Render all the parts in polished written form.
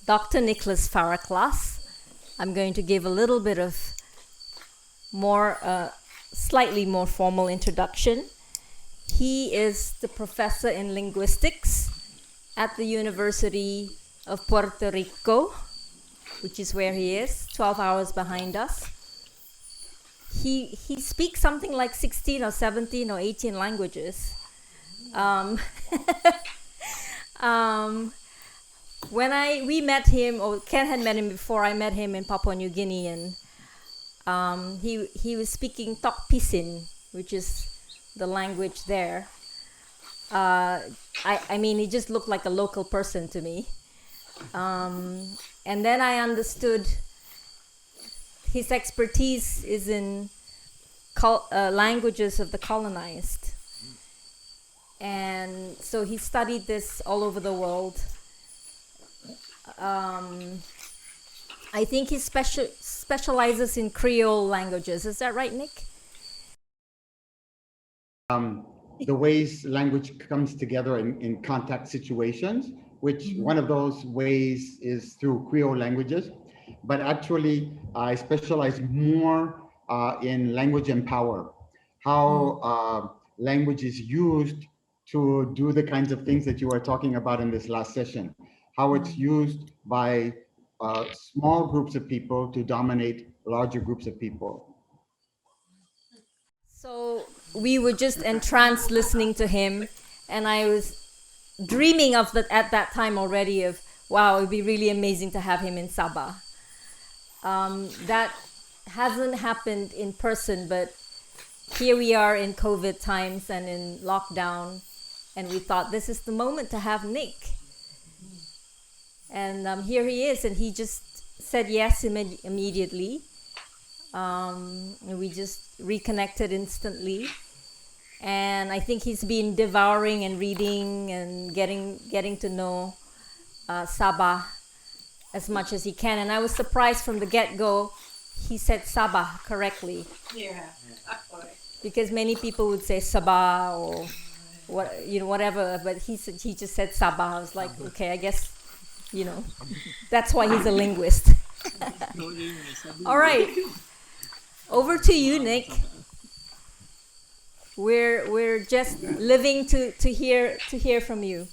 Dr. Nicholas Faraklas. I'm going to give a little bit of slightly more formal introduction. He is the professor in linguistics at the University of Puerto Rico, which is where he is, 12 hours behind us. He speaks something like 16 or 17 or 18 languages. When we met him, or Ken had met him before, I met him in Papua New Guinea, and he was speaking Tok Pisin, which is the language there. I mean, he just looked like a local person to me. And then I understood his expertise is in languages of the colonized. And so he studied this all over the world. I think he specializes in Creole languages. Is that right, Nick? The ways language comes together in contact situations, which one of those ways is through Creole languages. But actually, I specialize more in language and power, how language is used to do the kinds of things that you were talking about in this last session, how it's used by small groups of people to dominate larger groups of people. So we were just entranced listening to him, and I was dreaming of that at that time already of, wow, it would be really amazing to have him in Sabah. That hasn't happened in person, but here we are in COVID times and in lockdown, and we thought this is the moment to have Nick. And here he is, and he just said yes immediately. We just reconnected instantly, and I think he's been devouring and reading and getting to know Sabah as much as he can. And I was surprised from the get-go he said Sabah correctly. Yeah. Because many people would say Sabah or whatever, but he just said Sabah. I was like, okay, I guess that's why he's a linguist. All right. Over to you, Nick. We're just living to hear from you.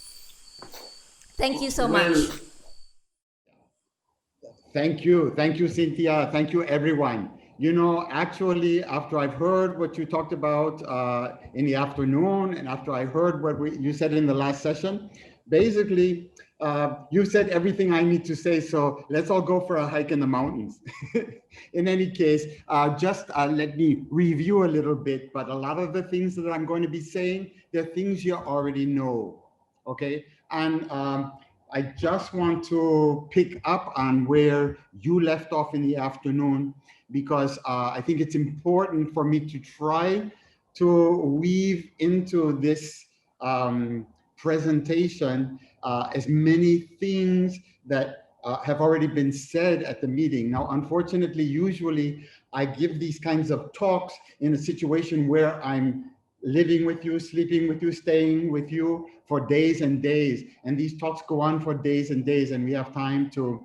Thank you so much. Thank you, Cynthia. Thank you, everyone. Actually, after I've heard what you talked about in the afternoon, and after I heard what you said in the last session, basically, you said everything I need to say, so let's all go for a hike in the mountains. In any case, just let me review a little bit, but a lot of the things that I'm going to be saying, they're things you already know, okay? And I just want to pick up on where you left off in the afternoon, because I think it's important for me to try to weave into this presentation as many things that have already been said at the meeting. Now, unfortunately, usually I give these kinds of talks in a situation where I'm living with you, sleeping with you, staying with you for days and days. And these talks go on for days and days, and we have time to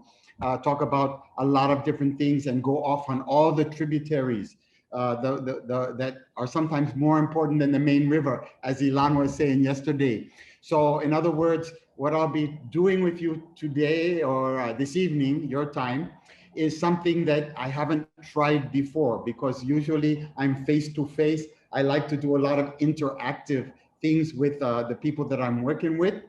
talk about a lot of different things and go off on all the tributaries that are sometimes more important than the main river, as Ilan was saying yesterday. So in other words, what I'll be doing with you today or this evening, your time, is something that I haven't tried before, because usually I'm face to face. I like to do a lot of interactive things with the people that I'm working with,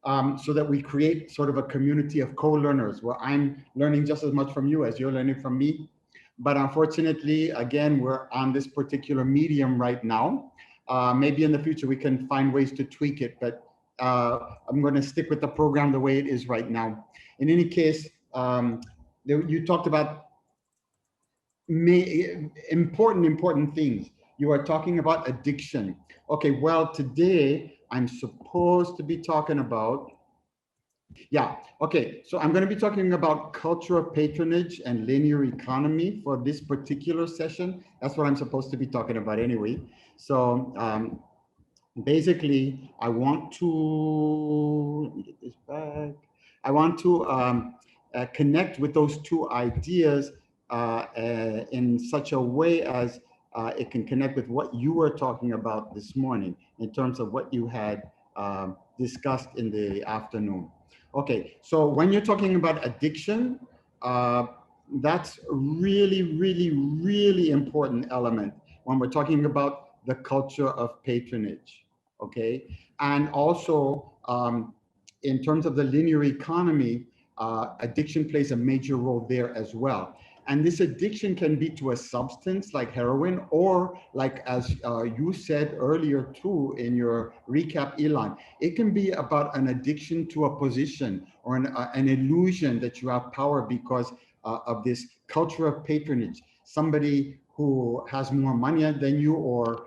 so that we create sort of a community of co-learners where I'm learning just as much from you as you're learning from me. But unfortunately, again, we're on this particular medium right now. Maybe in the future we can find ways to tweak it, but I'm going to stick with the program the way it is right now. In any case, you talked about important things. You are talking about addiction. Okay, well, today I'm supposed to be talking about, so I'm going to be talking about culture of patronage and linear economy for this particular session. That's what I'm supposed to be talking about anyway. So basically, I want to, let me get this back. I want to connect with those two ideas in such a way as it can connect with what you were talking about this morning in terms of what you had discussed in the afternoon. Okay, so when you're talking about addiction, that's really important element when we're talking about the culture of patronage. Okay, and also in terms of the linear economy, addiction plays a major role there as well. And this addiction can be to a substance like heroin, or like as you said earlier too in your recap, Elon, it can be about an addiction to a position or an illusion that you have power because of this culture of patronage. Somebody who has more money than you or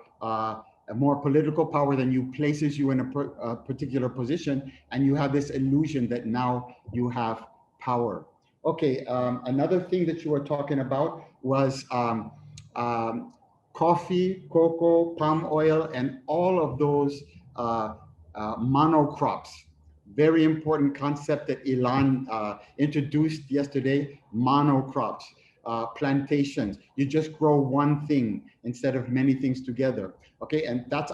more political power than you places you in a particular position, and you have this illusion that now you have power. Okay, another thing that you were talking about was coffee, cocoa, palm oil, and all of those monocrops. Very important concept that Ilan introduced yesterday, monocrops, plantations. You just grow one thing instead of many things together. Okay, and that's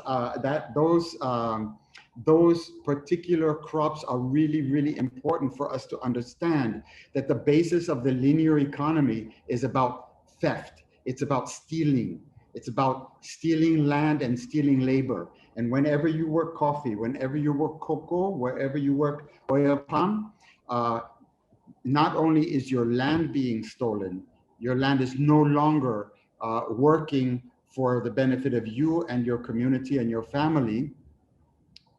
those particular crops are really important for us to understand that the basis of the linear economy is about theft. It's about stealing. It's about stealing land and stealing labor. And whenever you work coffee, whenever you work cocoa, wherever you work oil palm, not only is your land being stolen, your land is no longer working for the benefit of you and your community and your family.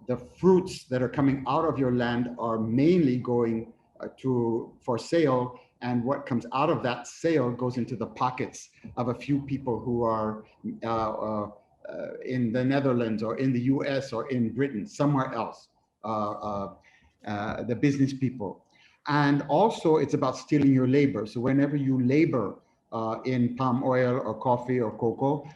The fruits that are coming out of your land are mainly going for sale, and what comes out of that sale goes into the pockets of a few people who are in the Netherlands or in the US or in Britain, somewhere else, the business people. And also it's about stealing your labor. So whenever you labor in palm oil or coffee or cocoa,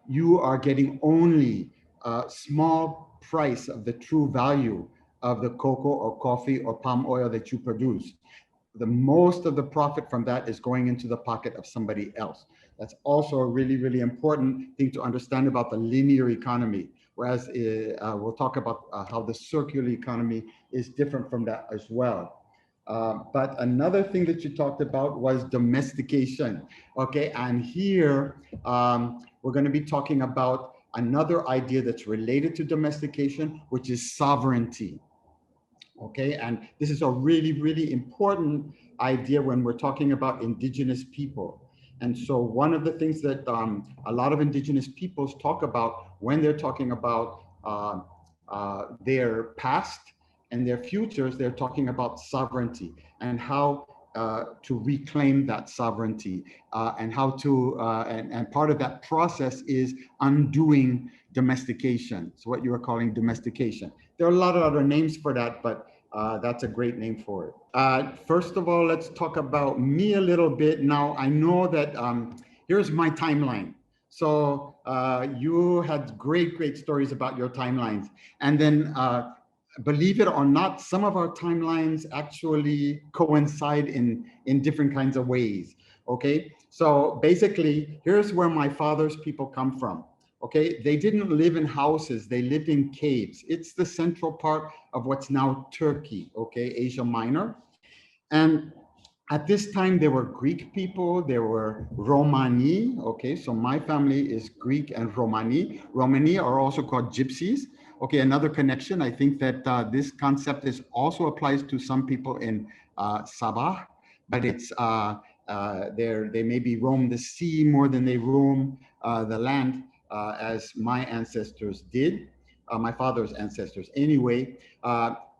you are getting only a small price of the true value of the cocoa or coffee or palm oil that you produce. The most of the profit from that is going into the pocket of somebody else. That's also a really important thing to understand about the linear economy. Whereas we'll talk about how the circular economy is different from that as well. But another thing that you talked about was domestication. Okay, and here we're going to be talking about another idea that's related to domestication, which is sovereignty. Okay, and this is a really important idea when we're talking about indigenous people. And so one of the things that a lot of indigenous peoples talk about when they're talking about their past and their futures, they're talking about sovereignty and how to reclaim that sovereignty and how to, and part of that process is undoing domestication. So what you were calling domestication. There are a lot of other names for that, but that's a great name for it. First of all, let's talk about me a little bit. Now, I know that here's my timeline. So you had great stories about your timelines. And then believe it or not, some of our timelines actually coincide in different kinds of ways. Okay, so basically, here's where my father's people come from. Okay, they didn't live in houses, they lived in caves. It's the central part of what's now Turkey, okay, Asia Minor. And at this time, there were Greek people, there were Romani, okay, so my family is Greek and Romani. Romani are also called gypsies. Okay, another connection, I think that this concept also applies to some people in Sabah, but it's, they maybe roam the sea more than they roam the land as my ancestors did, my father's ancestors. Anyway,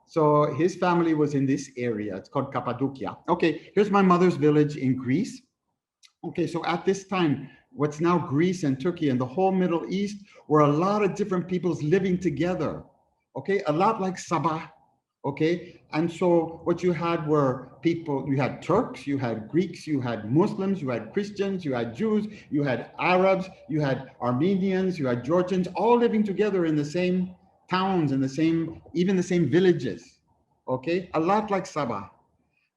so his family was in this area. It's called Cappadocia. Okay, here's my mother's village in Greece. Okay, so at this time, what's now Greece and Turkey and the whole Middle East were a lot of different peoples living together. Okay, a lot like Sabah. Okay, and so what you had were people, you had Turks, you had Greeks, you had Muslims, you had Christians, you had Jews, you had Arabs, you had Armenians, you had Georgians, all living together in the same towns, in even the same villages. Okay, a lot like Sabah.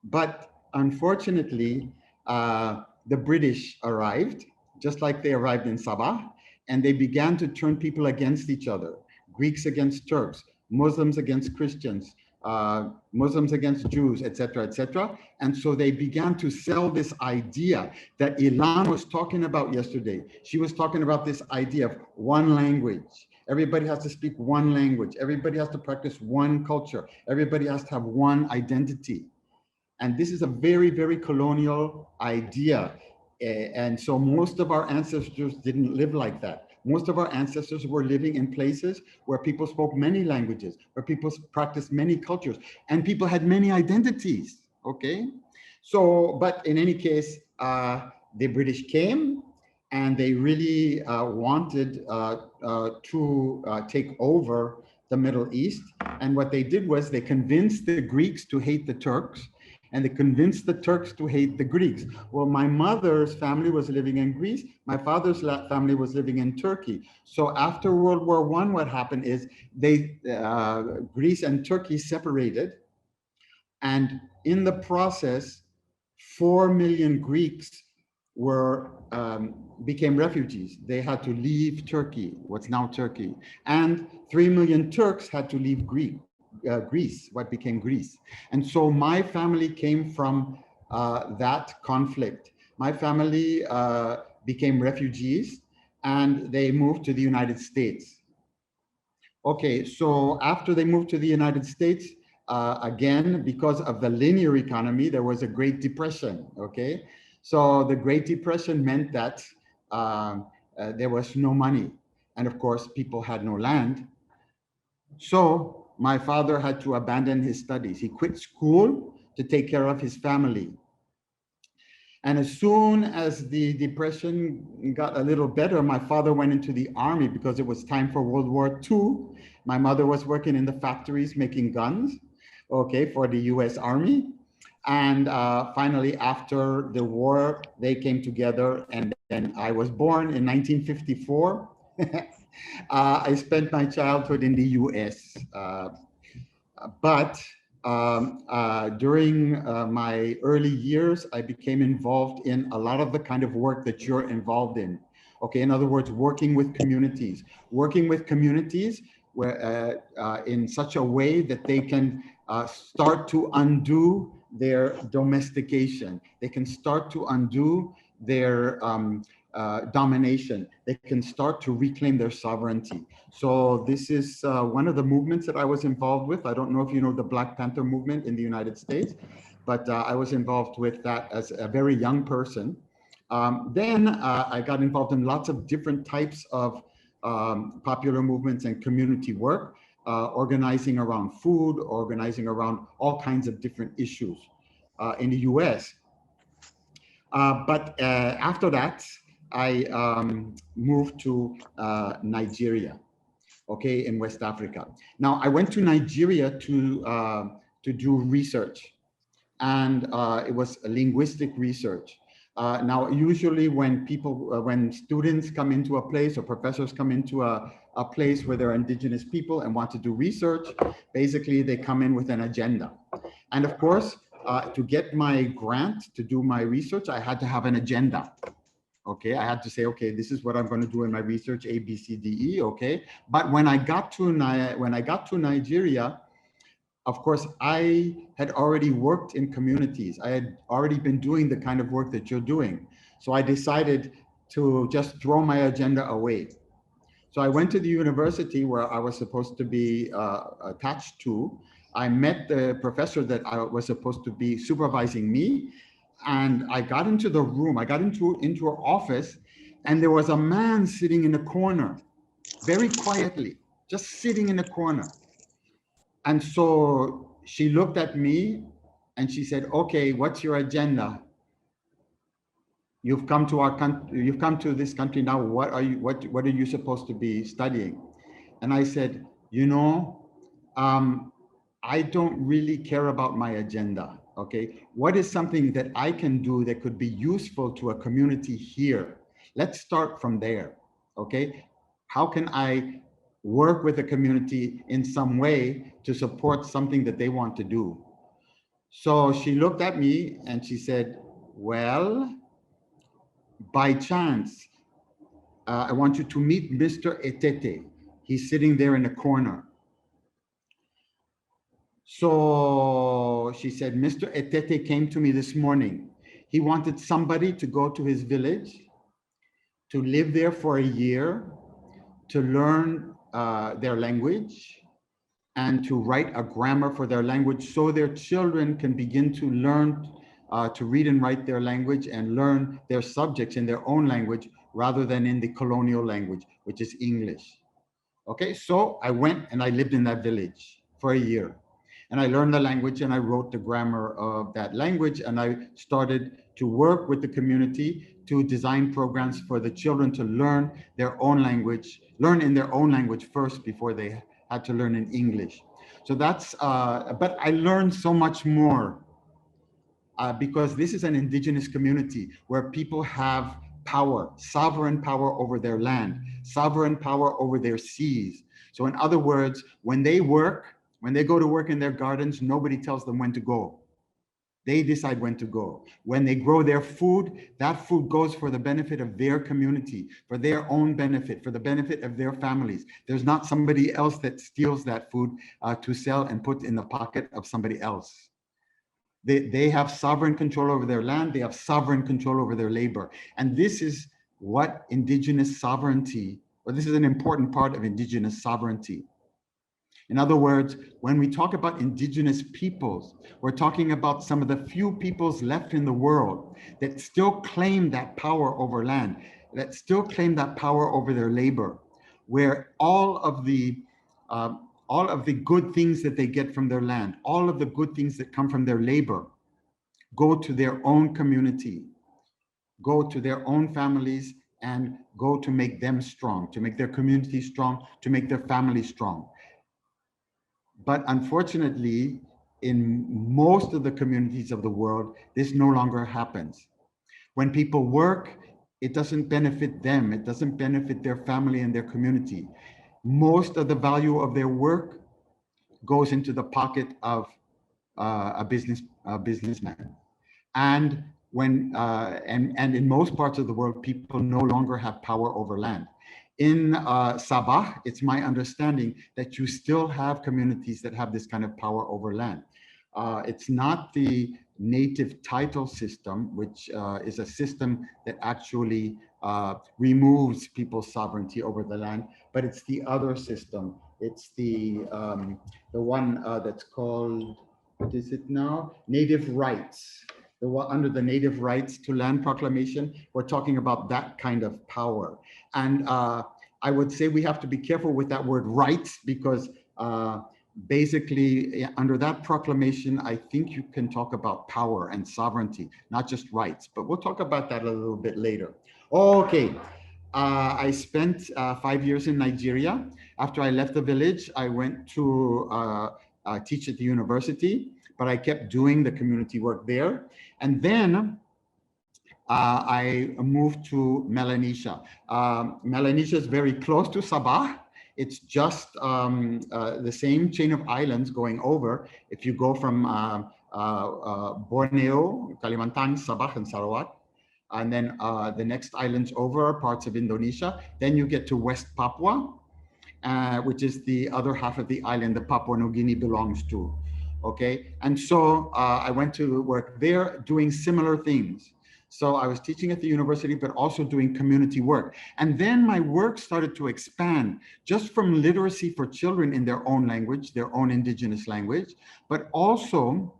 But unfortunately, the British arrived, just like they arrived in Sabah, and they began to turn people against each other. Greeks against Turks, Muslims against Christians, Muslims against Jews, etc., etc. And so they began to sell this idea that Ilan was talking about yesterday. She was talking about this idea of one language. Everybody has to speak one language. Everybody has to practice one culture. Everybody has to have one identity. And this is a very, very colonial idea. And so most of our ancestors didn't live like that. Most of our ancestors were living in places where people spoke many languages, where people practiced many cultures, and people had many identities, okay? So, but in any case, the British came and they really wanted to take over the Middle East. And what they did was they convinced the Greeks to hate the Turks, and they convinced the Turks to hate the Greeks. Well, my mother's family was living in Greece. My father's family was living in Turkey. So after World War I, what happened is Greece and Turkey separated. And in the process, 4 million Greeks became refugees. They had to leave Turkey, what's now Turkey. And 3 million Turks had to leave Greece, what became Greece. And so my family came from that conflict. My family became refugees and they moved to the United States. Okay, so after they moved to the United States, again, because of the linear economy, there was a Great Depression, okay? So the Great Depression meant that there was no money. And of course, people had no land. So my father had to abandon his studies. He quit school to take care of his family. And as soon as the depression got a little better, my father went into the army because it was time for World War II. My mother was working in the factories making guns, okay, for the US Army. And finally, after the war, they came together, and then I was born in 1954. I spent my childhood in the US. But during my early years, I became involved in a lot of the kind of work that you're involved in. Okay, in other words, working with communities where in such a way that they can start to undo their domestication. They can start to undo their domination. They can start to reclaim their sovereignty. So this is one of the movements that I was involved with. I don't know if you know the Black Panther movement in the United States, but I was involved with that as a very young person. Then I got involved in lots of different types of popular movements and community work, organizing around food, organizing around all kinds of different issues in the US. But after that, I moved to Nigeria, okay, in West Africa. Now, I went to Nigeria to do research, and it was linguistic research. Now, usually when students come into a place or professors come into a place where there are indigenous people and want to do research, basically they come in with an agenda. And of course, to get my grant to do my research, I had to have an agenda. Okay, I had to say, okay, this is what I'm going to do in my research, A, B, C, D, E. Okay, but when I got to Nigeria, of course, I had already worked in communities. I had already been doing the kind of work that you're doing. So I decided to just throw my agenda away. So I went to the university where I was supposed to be attached to. I met the professor that I was supposed to be supervising me. And I got into the room, I got into her office, and there was a man sitting in a corner, very quietly, just sitting in a corner. And so she looked at me and she said, okay, what's your agenda? You've come to our country, you've come to this country now. What are you supposed to be studying? And I said, you know, I don't really care about my agenda. Okay, what is something that I can do that could be useful to a community here? Let's start from there. Okay, how can I work with the community in some way to support something that they want to do? So she looked at me and she said, well, by chance, I want you to meet Mr. Etete. He's sitting there in the corner. So she said, Mr. Etete came to me this morning. He wanted somebody to go to his village, to live there for a year, to learn their language, and to write a grammar for their language so their children can begin to learn to read and write their language and learn their subjects in their own language rather than in the colonial language, which is English. Okay, so I went and I lived in that village for a year. And I learned the language and I wrote the grammar of that language. And I started to work with the community to design programs for the children to learn their own language, learn in their own language first before they had to learn in English. So that's, but I learned so much more because this is an indigenous community where people have power, sovereign power over their land, sovereign power over their seas. So in other words, when they work, when they go to work in their gardens, nobody tells them when to go. They decide when to go. When they grow their food, that food goes for the benefit of their community, for their own benefit, for the benefit of their families. There's not somebody else that steals that food to sell and put in the pocket of somebody else. They have sovereign control over their land. They have sovereign control over their labor. And this is what indigenous sovereignty, or this is an important part of indigenous sovereignty. In other words, when we talk about indigenous peoples, we're talking about some of the few peoples left in the world that still claim that power over land, that still claim that power over their labor, where all of the good things that they get from their land, all of the good things that come from their labor, go to their own community, go to their own families, and go to make them strong, to make their community strong, to make their family strong. But unfortunately, in most of the communities of the world, this no longer happens. When people work, it doesn't benefit them. It doesn't benefit their family and their community. Most of the value of their work goes into the pocket of a businessman. And and in most parts of the world, people no longer have power over land. In Sabah, it's my understanding that you still have communities that have this kind of power over land. It's not the native title system, which is a system that actually removes people's sovereignty over the land, but it's the other system. It's the one that's called, what is it now? Native rights. Under the Native Rights to Land Proclamation, we're talking about that kind of power. And I would say we have to be careful with that word rights, because basically under that proclamation, I think you can talk about power and sovereignty, not just rights, but we'll talk about that a little bit later. Okay, I spent 5 years in Nigeria. After I left the village, I went to teach at the university, but I kept doing the community work there. And then I moved to Melanesia. Melanesia is very close to Sabah. It's just the same chain of islands going over. If you go from Borneo, Kalimantan, Sabah, and Sarawak, and then the next islands over, parts of Indonesia, then you get to West Papua, which is the other half of the island that Papua New Guinea belongs to. Okay, and so I went to work there doing similar things. So I was teaching at the university, but also doing community work. And then my work started to expand just from literacy for children in their own language, their own indigenous language, but also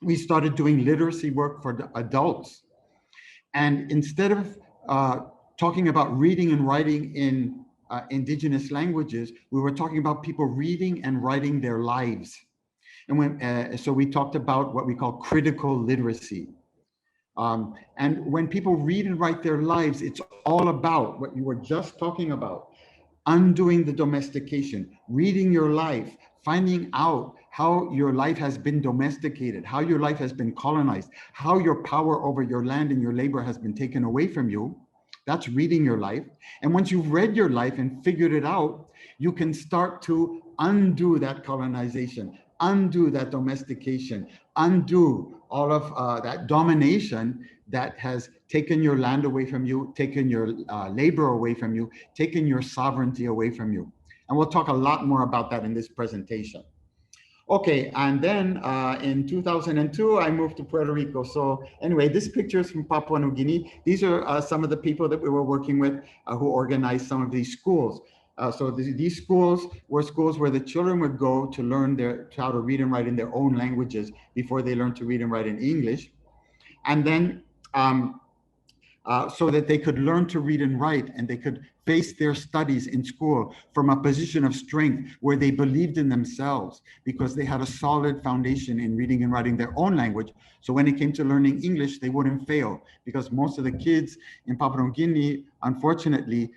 we started doing literacy work for the adults. And instead of talking about reading and writing in indigenous languages, we were talking about people reading and writing their lives. And so we talked about what we call critical literacy. And when people read and write their lives, it's all about what you were just talking about: undoing the domestication, reading your life, finding out how your life has been domesticated, how your life has been colonized, how your power over your land and your labor has been taken away from you. That's reading your life. And once you've read your life and figured it out, you can start to undo that colonization, undo that domestication, undo all of that domination that has taken your land away from you, taken your labor away from you, taken your sovereignty away from you. And we'll talk a lot more about that in this presentation. Okay, and then in 2002, I moved to Puerto Rico. So anyway, this picture is from Papua New Guinea. These are some of the people that we were working with who organized some of these schools. So these schools were schools where the children would go to learn how to read and write in their own languages before they learned to read and write in English. And then so that they could learn to read and write, and they could face their studies in school from a position of strength where they believed in themselves because they had a solid foundation in reading and writing their own language. So when it came to learning English, they wouldn't fail, because most of the kids in Papua New Guinea, unfortunately,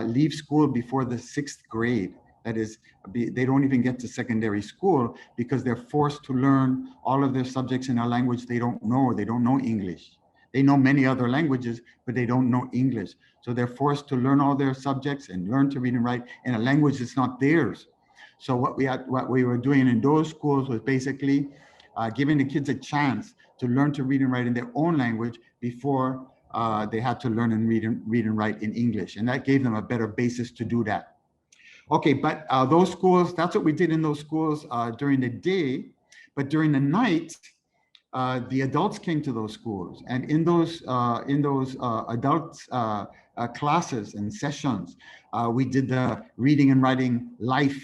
leave school before the 6th grade. That is, they don't even get to secondary school because they're forced to learn all of their subjects in a language they don't know. They don't know English. They know many other languages, but they don't know English. So they're forced to learn all their subjects and learn to read and write in a language that's not theirs. So what we were doing in those schools was basically giving the kids a chance to learn to read and write in their own language before they had to learn and read and write in English. And that gave them a better basis to do that. Okay, but those schools, that's what we did in those schools during the day. But during the night, the adults came to those schools, and in those adult classes and sessions, we did the reading and writing life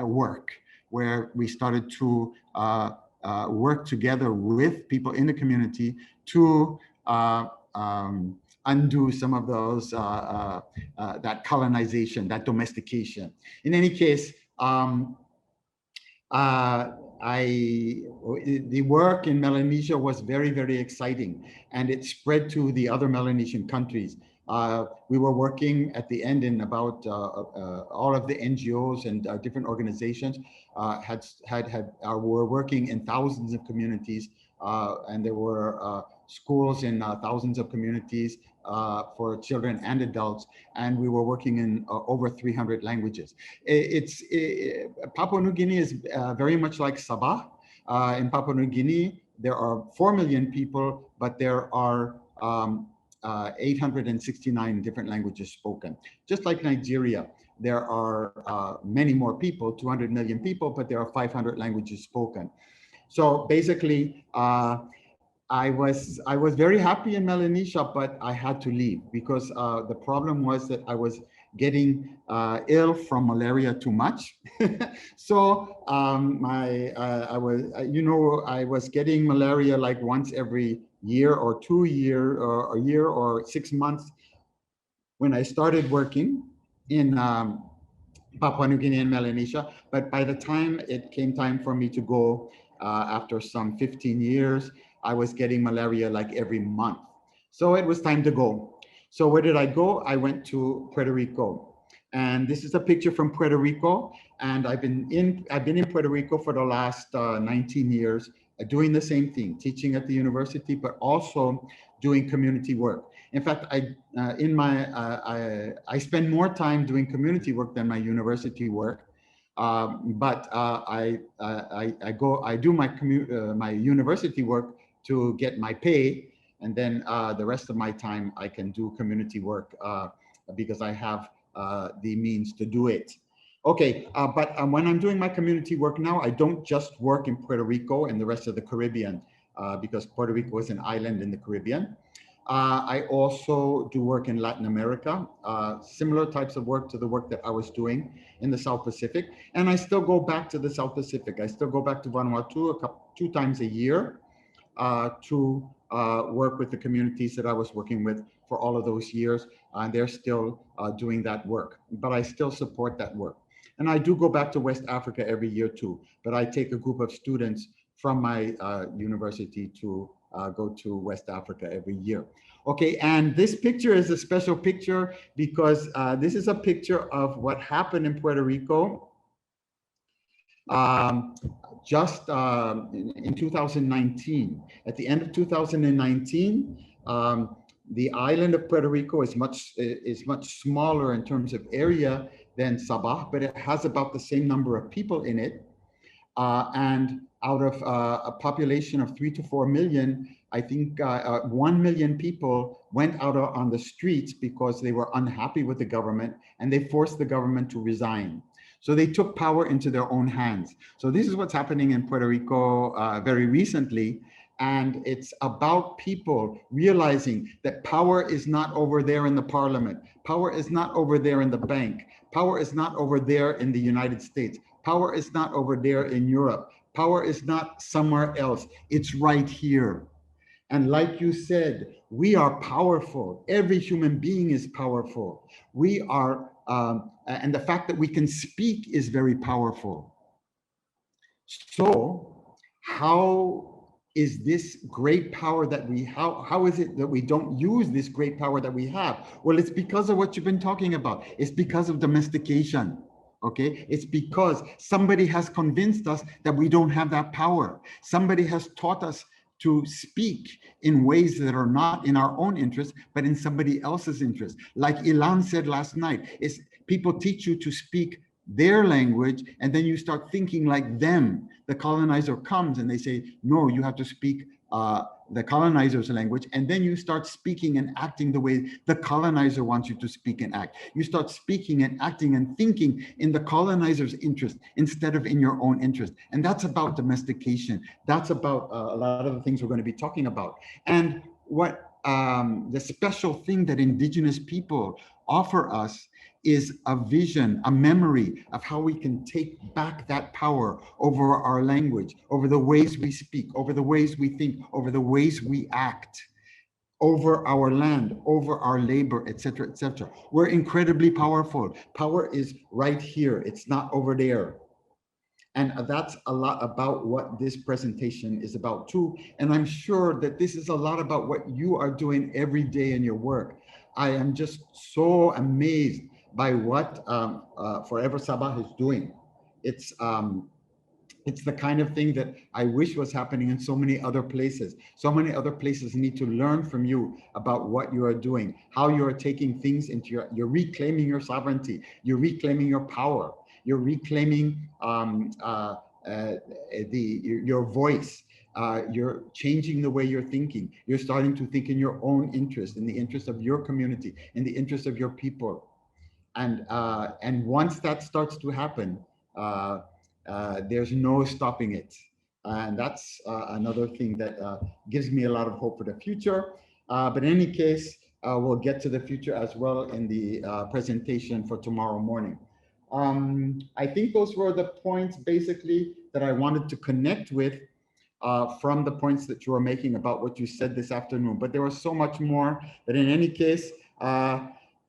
work, where we started to work together with people in the community to undo some of those that colonization, that domestication. In any case, the work in Melanesia was very, very exciting, and it spread to the other Melanesian countries. We were working at the end in about all of the NGOs and different organizations were working in thousands of communities, and there were schools in thousands of communities for children and adults, and we were working in over 300 languages. Papua New Guinea is very much like Sabah. In Papua New Guinea, there are 4 million people, but there are 869 different languages spoken. Just like Nigeria, there are many more people, 200 million people, but there are 500 languages spoken. So basically, I was very happy in Melanesia, but I had to leave because the problem was that I was getting ill from malaria too much. So I was getting malaria like once every year or 2 years or a year or 6 months when I started working in Papua New Guinea and Melanesia. But by the time it came time for me to go, after some 15 years, I was getting malaria like every month. So it was time to go. So where did I go? I went to Puerto Rico. And this is a picture from Puerto Rico. And I've been in Puerto Rico for the last 19 years, doing the same thing, teaching at the university, but also doing community work. In fact, I spend more time doing community work than my university work. But I do my university work to get my pay, and then the rest of my time I can do community work because I have the means to do it. Okay, but when I'm doing my community work now, I don't just work in Puerto Rico and the rest of the Caribbean because Puerto Rico is an island in the Caribbean. I also do work in Latin America, similar types of work to the work that I was doing in the South Pacific. And I still go back to the South Pacific. I still go back to Vanuatu 2 times a year to work with the communities that I was working with for all of those years. And they're still doing that work, but I still support that work. And I do go back to West Africa every year too, but I take a group of students from my university to go to West Africa every year. Okay, and this picture is a special picture because this is a picture of what happened in Puerto Rico just in 2019. At the end of 2019, the island of Puerto Rico is much smaller in terms of area than Sabah, but it has about the same number of people in it. And out of a population of 3 to 4 million, I think 1 million people went out on the streets because they were unhappy with the government, and they forced the government to resign. So they took power into their own hands. So this is what's happening in Puerto Rico very recently. And it's about people realizing that power is not over there in the parliament. Power is not over there in the bank. Power is not over there in the United States. Power is not over there in Europe. Power is not somewhere else. It's right here. And like you said, we are powerful. Every human being is powerful. We are, and the fact that we can speak is very powerful. So how is this great power that we, how is it that we don't use this great power that we have? Well, it's because of what you've been talking about. It's because of domestication. Okay, it's because somebody has convinced us that we don't have that power. Somebody has taught us to speak in ways that are not in our own interest, but in somebody else's interest. Like Ilan said last night, is people teach you to speak their language, and then you start thinking like them. The colonizer comes and they say, no, you have to speak the colonizer's language, and then you start speaking and acting the way the colonizer wants you to speak and act. You start speaking and acting and thinking in the colonizer's interest instead of in your own interest. And that's about domestication. That's about a lot of the things we're going to be talking about. And what the special thing that indigenous people offer us is a vision, a memory of how we can take back that power over our language, over the ways we speak, over the ways we think, over the ways we act, over our land, over our labor, etc., etc. We're incredibly powerful. Power is right here. It's not over there. And that's a lot about what this presentation is about too. And I'm sure that this is a lot about what you are doing every day in your work. I am just so amazed by what Forever Sabah is doing. It's the kind of thing that I wish was happening in so many other places. So many other places need to learn from you about what you are doing, how you are taking things into you're reclaiming your sovereignty, you're reclaiming your power, you're reclaiming your voice. You're changing the way you're thinking. You're starting to think in your own interest, in the interest of your community, in the interest of your people. And once that starts to happen, there's no stopping it. And that's another thing that gives me a lot of hope for the future. But in any case, we'll get to the future as well in the presentation for tomorrow morning. I think those were the points basically that I wanted to connect with from the points that you were making about what you said this afternoon. But there was so much more, but in any case,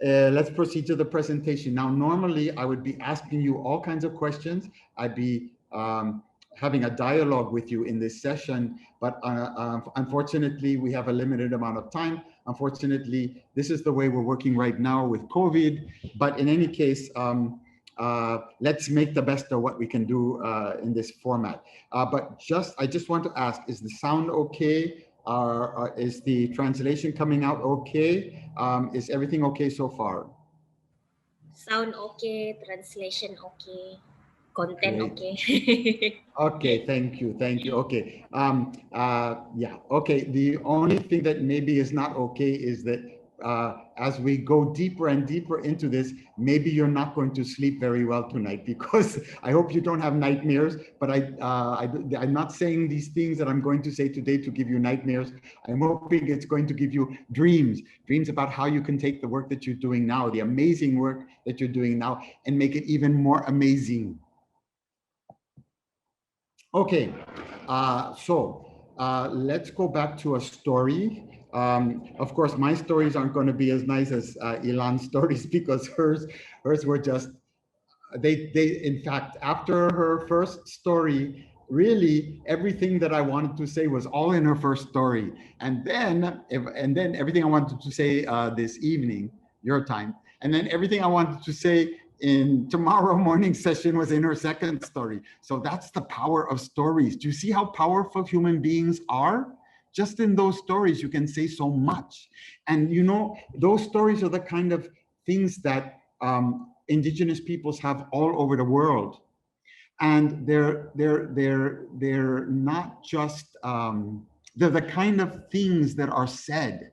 let's proceed to the presentation. Now, normally I would be asking you all kinds of questions. I'd be having a dialogue with you in this session, but unfortunately, we have a limited amount of time. Unfortunately, this is the way we're working right now with COVID. But in any case, let's make the best of what we can do in this format. But I just want to ask, is the sound okay? Is the translation coming out okay? Is everything okay so far? Sound okay, translation okay, content Great. okay. Okay, thank you, okay. Yeah, okay, the only thing that maybe is not okay is that as we go deeper and deeper into this, maybe you're not going to sleep very well tonight, because I hope you don't have nightmares, but I'm not saying these things that I'm going to say today to give you nightmares. I'm hoping it's going to give you dreams about how you can take the work that you're doing now, the amazing work that you're doing now, and make it even more amazing. Okay, so let's go back to a story. Of course, my stories aren't going to be as nice as Ilan's stories, because hers were just, in fact, after her first story, really everything that I wanted to say was all in her first story. And then everything I wanted to say this evening, your time, and then everything I wanted to say in tomorrow morning session was in her second story. So that's the power of stories. Do you see how powerful human beings are? Just in those stories, you can say so much. And you know, those stories are the kind of things that indigenous peoples have all over the world. And they're not just, they're the kind of things that are said.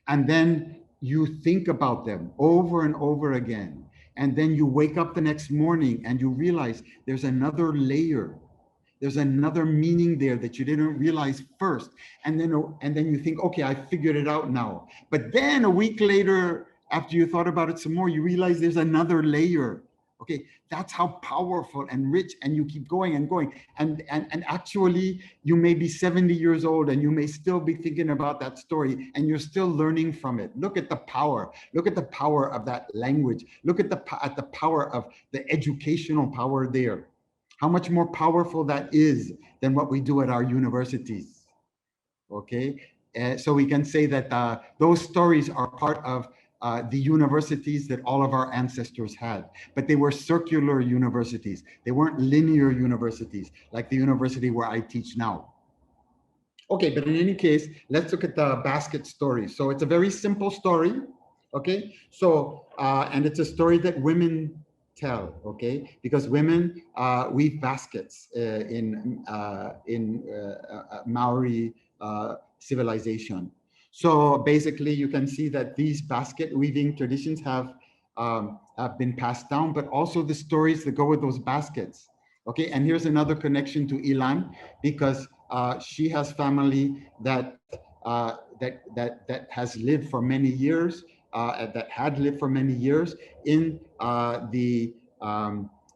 And then you think about them over and over again. And then you wake up the next morning and you realize there's another layer. There's another meaning there that you didn't realize first. And then you think, okay, I figured it out now. But then a week later, after you thought about it some more, you realize there's another layer. Okay, that's how powerful and rich, and you keep going and going. And actually, you may be 70 years old and you may still be thinking about that story and you're still learning from it. Look at the power. Look at the power of that language. Look at the power of the educational power there. How much more powerful that is than what we do at our universities. Okay, so we can say that those stories are part of the universities that all of our ancestors had, but they were circular universities. They weren't linear universities like the university where I teach now. Okay, but in any case, let's look at the basket story. So it's a very simple story. Okay, so and it's a story that women tell, okay, because women weave baskets in Maori civilization. So basically, you can see that these basket weaving traditions have been passed down, but also the stories that go with those baskets. Okay, and here's another connection to Ilan, because she has family that that has lived for many years, that had lived for many years in the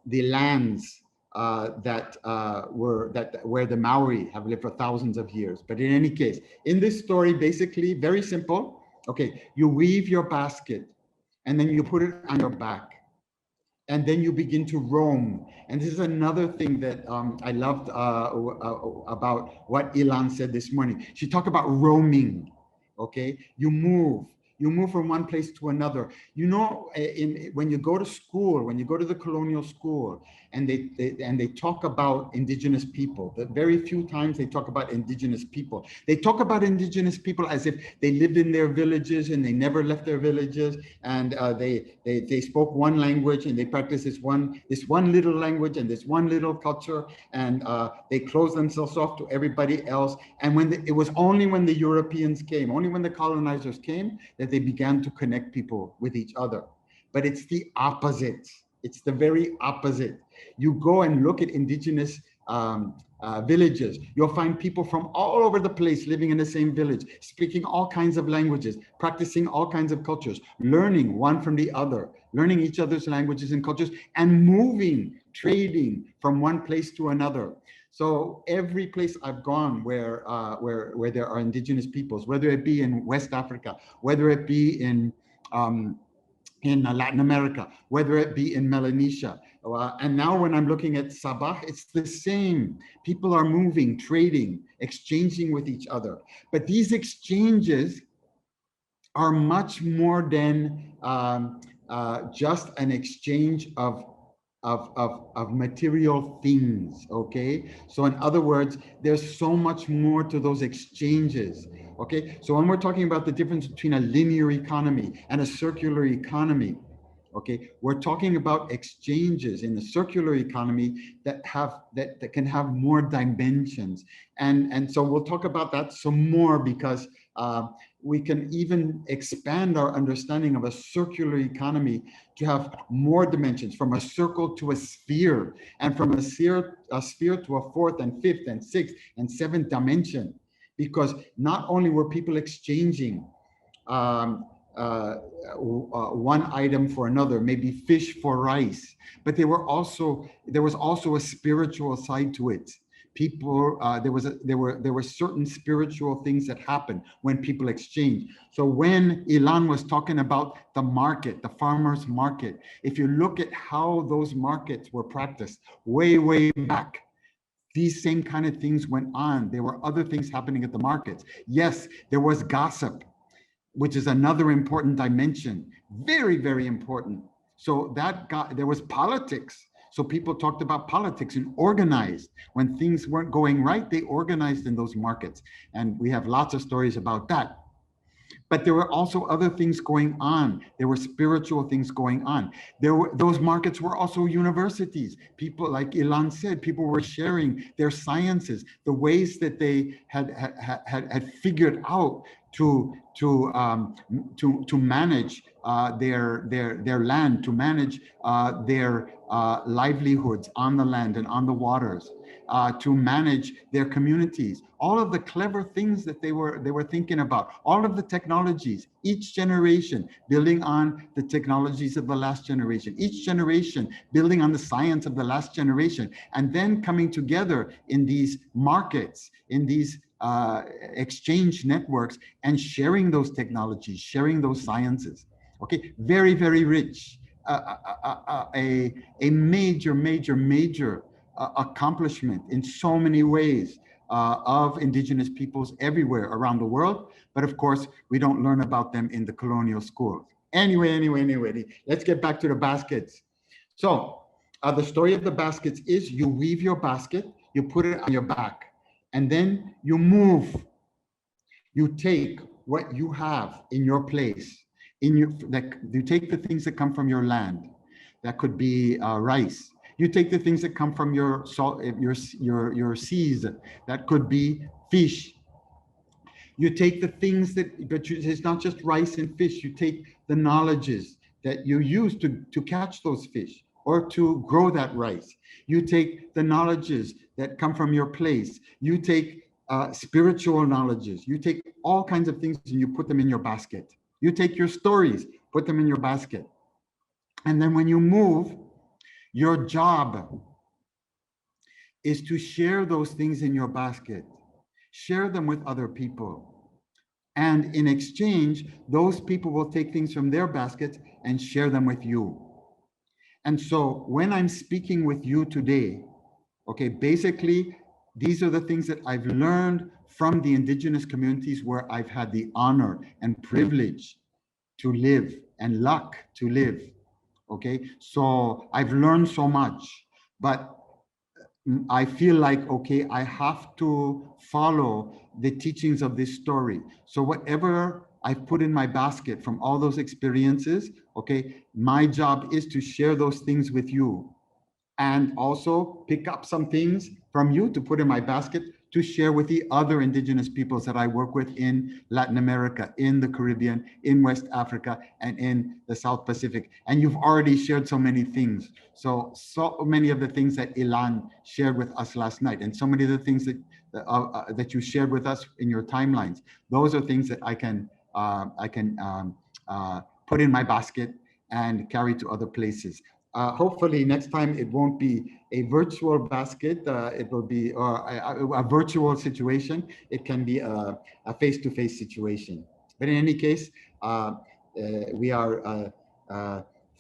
lands where the Maori have lived for thousands of years. But in any case, in this story, basically very simple. Okay, you weave your basket and then you put it on your back. And then you begin to roam. And this is another thing that I loved about what Ilan said this morning. She talked about roaming, okay? You move from one place to another. You know, when you go to school, when you go to the colonial school, and they talk about indigenous people, the very few times they talk about indigenous people, they talk about indigenous people as if they lived in their villages and they never left their villages, and they spoke one language and they practiced this one little language and this one little culture, and they closed themselves off to everybody else. And it was only when the Europeans came, only when the colonizers came, that they began to connect people with each other. But it's the opposite. It's the very opposite. You go and look at indigenous villages. You'll find people from all over the place living in the same village, speaking all kinds of languages, practicing all kinds of cultures, learning one from the other, learning each other's languages and cultures, and moving, trading from one place to another. So every place I've gone where there are indigenous peoples, whether it be in West Africa, whether it be in Latin America, whether it be in Melanesia, and now when I'm looking at Sabah, it's the same. People are moving, trading, exchanging with each other. But these exchanges are much more than just an exchange of material things, okay? So in other words, there's so much more to those exchanges, okay? So when we're talking about the difference between a linear economy and a circular economy, okay, we're talking about exchanges in the circular economy that can have more dimensions, and so we'll talk about that some more, because we can even expand our understanding of a circular economy to have more dimensions, from a circle to a sphere, and from a sphere to a fourth and fifth and sixth and seventh dimension, because not only were people exchanging one item for another, maybe fish for rice, but there was also a spiritual side to it. People, there were certain spiritual things that happened when people exchange. So when Ilan was talking about the market, the farmers' market, if you look at how those markets were practiced way back, these same kind of things went on. There were other things happening at the markets. Yes, there was gossip, which is another important dimension, very important. So there was politics. So people talked about politics and organized. When things weren't going right, they organized in those markets. And we have lots of stories about that. But there were also other things going on. There were spiritual things going on. Those markets were also universities. People, like Ilan said, people were sharing their sciences, the ways that they had figured out to manage their land, to manage their livelihoods on the land and on the waters, to manage their communities. All of the clever things that they were thinking about, all of the technologies, each generation building on the technologies of the last generation, each generation building on the science of the last generation, and then coming together in these markets, in these exchange networks, and sharing those technologies, sharing those sciences. Okay, very, very rich. A major accomplishment in so many ways of indigenous peoples everywhere around the world. But of course, we don't learn about them in the colonial schools. Anyway, let's get back to the baskets. So the story of the baskets is you weave your basket, you put it on your back, and then you move. You take what you have in your place, you take the things that come from your land. That could be rice. You take the things that come from your salt, your seas. That could be fish. You take the things it's not just rice and fish. You take the knowledges that you use to catch those fish or to grow that rice. You take the knowledges that come from your place. You take spiritual knowledges. You take all kinds of things and you put them in your basket. You take your stories, put them in your basket. And then when you move, your job is to share those things in your basket. Share them with other people. And in exchange, those people will take things from their baskets and share them with you. And so when I'm speaking with you today, okay, basically, these are the things that I've learned from the indigenous communities where I've had the honor and privilege to live and luck to live. Okay, so I've learned so much, but I feel like, okay, I have to follow the teachings of this story. So whatever I've put in my basket from all those experiences, okay, my job is to share those things with you and also pick up some things from you to put in my basket to share with the other indigenous peoples that I work with in Latin America, in the Caribbean, in West Africa, and in the South Pacific. And you've already shared so many things. So many of the things that Ilan shared with us last night, and so many of the things that you shared with us in your timelines, those are things that I can put in my basket and carry to other places. Hopefully next time it won't be a virtual basket, it will be a virtual situation. It can be a face-to-face situation. But in any case, we are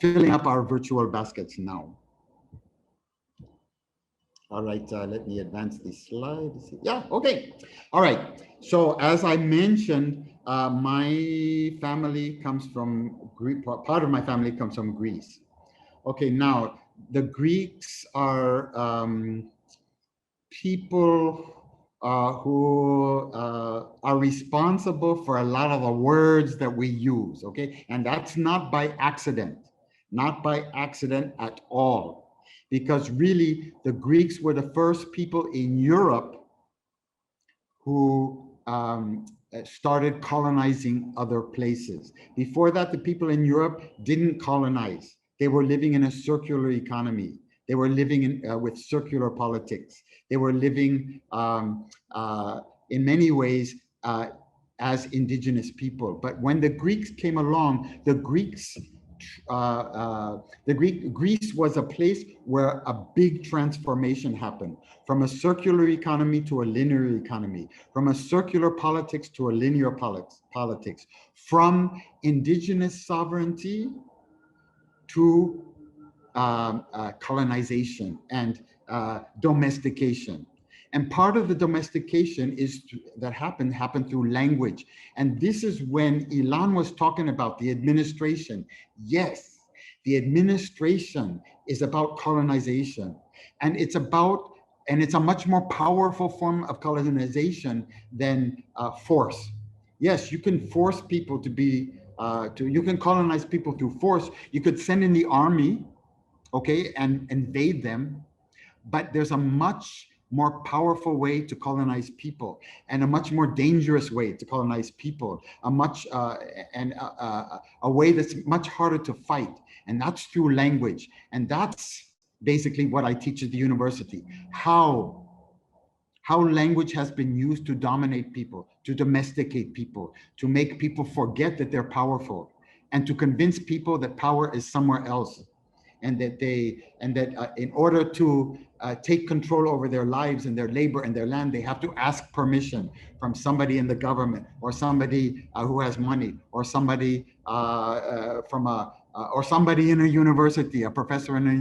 filling up our virtual baskets now. All right, let me advance the slide. Yeah, okay. All right, so as I mentioned, my family comes from Greece. Part of my family comes from Greece. Okay, now the Greeks are people who are responsible for a lot of the words that we use, okay? And that's not by accident at all. Because really, the Greeks were the first people in Europe who started colonizing other places. Before that, the people in Europe didn't colonize. They were living in a circular economy. They were living with circular politics. They were living in many ways as indigenous people. But when the Greeks came along, Greece was a place where a big transformation happened, from a circular economy to a linear economy, from a circular politics to a linear politics, from indigenous sovereignty to colonization and domestication. And part of the domestication that happened through language. And this is when Ilan was talking about the administration. Yes, the administration is about colonization. And it's a much more powerful form of colonization than force. Yes, you can force people to be, you can colonize people through force. You could send in the army, okay, and invade them. But there's a much more powerful way to colonize people, and a much more dangerous way to colonize people, a way that's much harder to fight, and that's through language. And that's basically what I teach at the university, how language has been used to dominate people, to domesticate people, to make people forget that they're powerful, and to convince people that power is somewhere else, and that in order to take control over their lives and their labor and their land, they have to ask permission from somebody in the government, or somebody who has money, or somebody or somebody in a university, a professor in a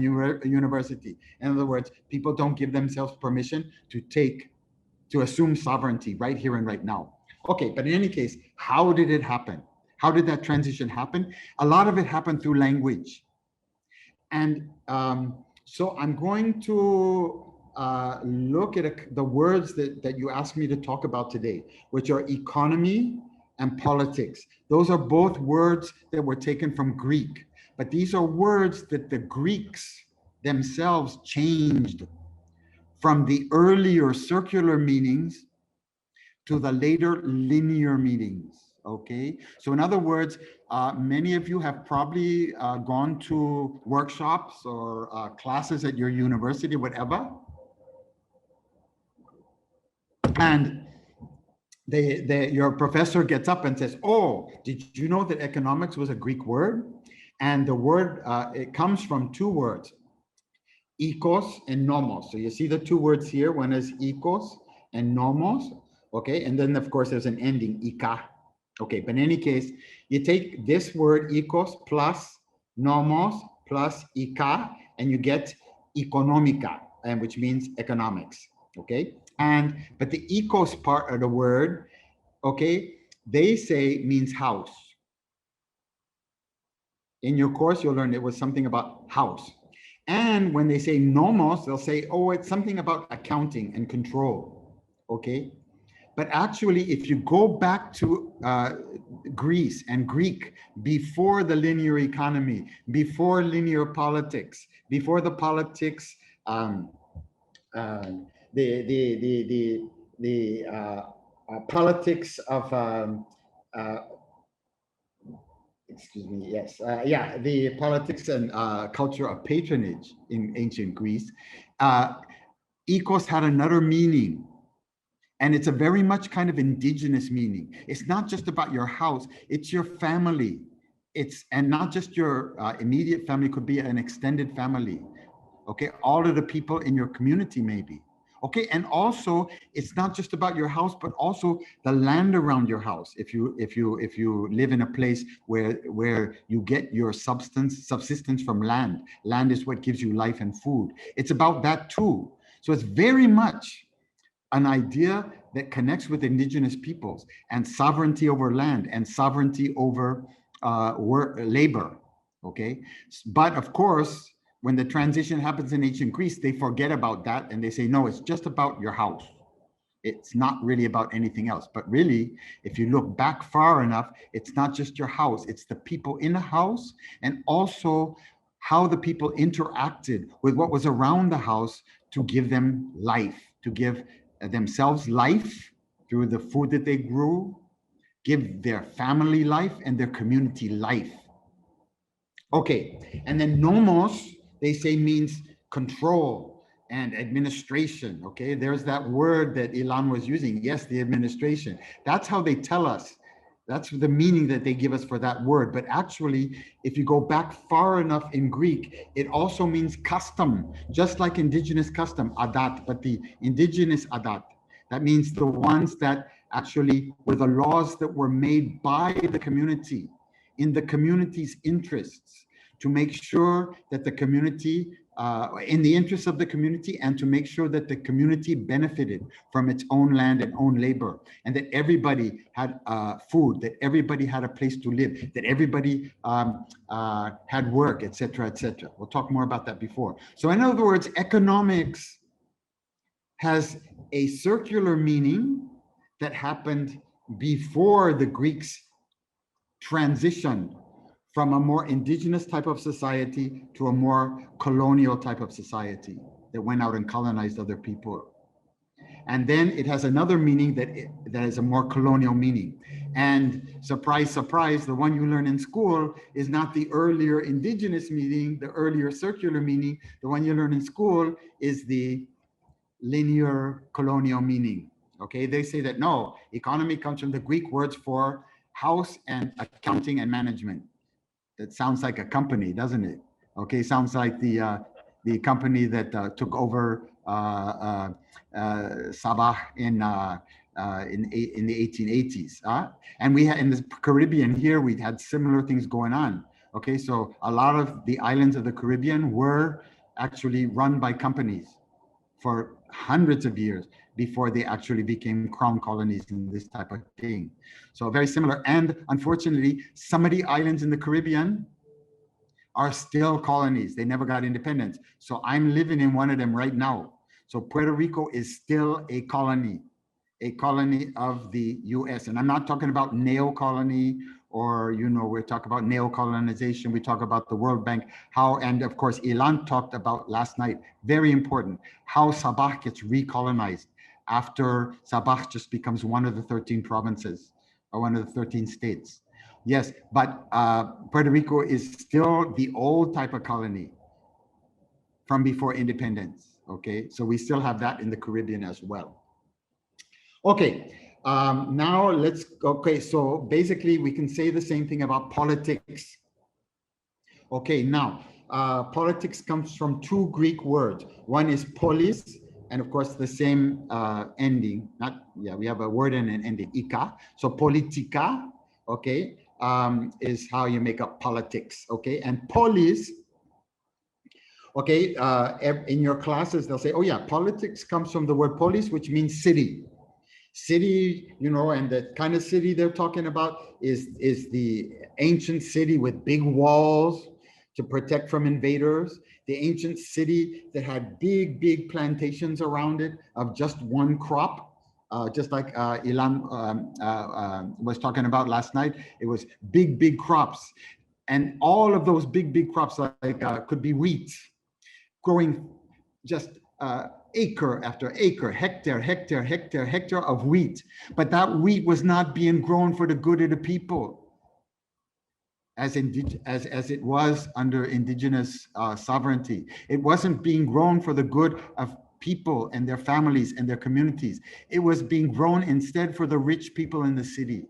university. In other words, people don't give themselves permission to assume sovereignty right here and right now. Okay, but in any case, how did it happen? How did that transition happen? A lot of it happened through language. And so I'm going to look at the words that you asked me to talk about today, which are economy and politics. Those are both words that were taken from Greek, but these are words that the Greeks themselves changed from the earlier circular meanings to the later linear meanings. Okay, so in other words, many of you have probably gone to workshops or classes at your university, whatever, and your professor gets up and says, "Oh, did you know that economics was a Greek word?" And the word, it comes from two words, ecos and nomos. So you see the two words here. One is ecos and nomos. Okay, and then of course there's an ending, ika. Okay, but in any case, you take this word ecos plus nomos plus ika, and you get economica, and which means economics. Okay, but the ecos part of the word, okay, they say means house. In your course, you'll learn it was something about house. And when they say nomos, they'll say, oh, it's something about accounting and control. Okay. But actually, if you go back to Greece and Greek before the linear economy, before linear politics, before the politics, politics of excuse me, yes, the politics and culture of patronage in ancient Greece, ecos had another meaning. And it's a very much kind of indigenous meaning. It's not just about your house, it's your family. And not just your immediate family, could be an extended family. Okay, all of the people in your community maybe. Okay, and also it's not just about your house, but also the land around your house. If you live in a place where you get your subsistence from land, land is what gives you life and food. It's about that too. So it's very much an idea that connects with indigenous peoples and sovereignty over land and sovereignty over labor. Okay, but of course, when the transition happens in ancient Greece, they forget about that and they say, no, it's just about your house. It's not really about anything else. But really, if you look back far enough, it's not just your house, it's the people in the house, and also how the people interacted with what was around the house to give them life, to give themselves life through the food that they grew, give their family life and their community life. Okay, and then nomos, they say, means control and administration. Okay, there's that word that Ilan was using. Yes, the administration. That's how they tell us. That's the meaning that they give us for that word. But actually, if you go back far enough in Greek, it also means custom, just like indigenous custom, adat, but the indigenous adat. That means the ones that actually were the laws that were made by the community in the community's interests, to make sure that the community, in the interests of the community, and to make sure that the community benefited from its own land and own labor, and that everybody had food, that everybody had a place to live, that everybody had work, etc., etc. We'll talk more about that before. So in other words, economics has a circular meaning that happened before the Greeks transitioned from a more indigenous type of society to a more colonial type of society that went out and colonized other people. And then it has another meaning that is a more colonial meaning. And surprise, surprise, the one you learn in school is not the earlier indigenous meaning, the earlier circular meaning. The one you learn in school is the linear colonial meaning. Okay, they say that no, economy comes from the Greek words for house and accounting and management. That sounds like a company, doesn't it? Okay, sounds like the company that took over Sabah in the 1880s. And we had in the Caribbean here, we had similar things going on. Okay, so a lot of the islands of the Caribbean were actually run by companies for hundreds of years before they actually became crown colonies and this type of thing. So very similar. And unfortunately, some of the islands in the Caribbean are still colonies. They never got independence. So I'm living in one of them right now. So Puerto Rico is still a colony of the US. And I'm not talking about neo-colony or, you know, we're talking about neo-colonization. We talk about the World Bank, how, and of course, Ilan talked about last night, very important, how Sabah gets recolonized after Sabah just becomes one of the 13 provinces or one of the 13 states. Yes, but Puerto Rico is still the old type of colony from before independence, okay? So we still have that in the Caribbean as well. Okay, now let's, okay, so basically we can say the same thing about politics. Okay, now, politics comes from two Greek words. One is polis, and of course the same ending, we have a word and an ending, ika. So politica, okay, is how you make up politics, okay? And polis, okay, in your classes, they'll say, oh yeah, politics comes from the word polis, which means city. City, you know, and the kind of city they're talking about is the ancient city with big walls to protect from invaders. The ancient city that had big plantations around it of just one crop. Just like Ilan was talking about last night, it was big crops. And all of those big crops like could be wheat, growing just acre after acre, hectare of wheat. But that wheat was not being grown for the good of the people as it was under indigenous sovereignty. It wasn't being grown for the good of people and their families and their communities. It was being grown instead for the rich people in the city.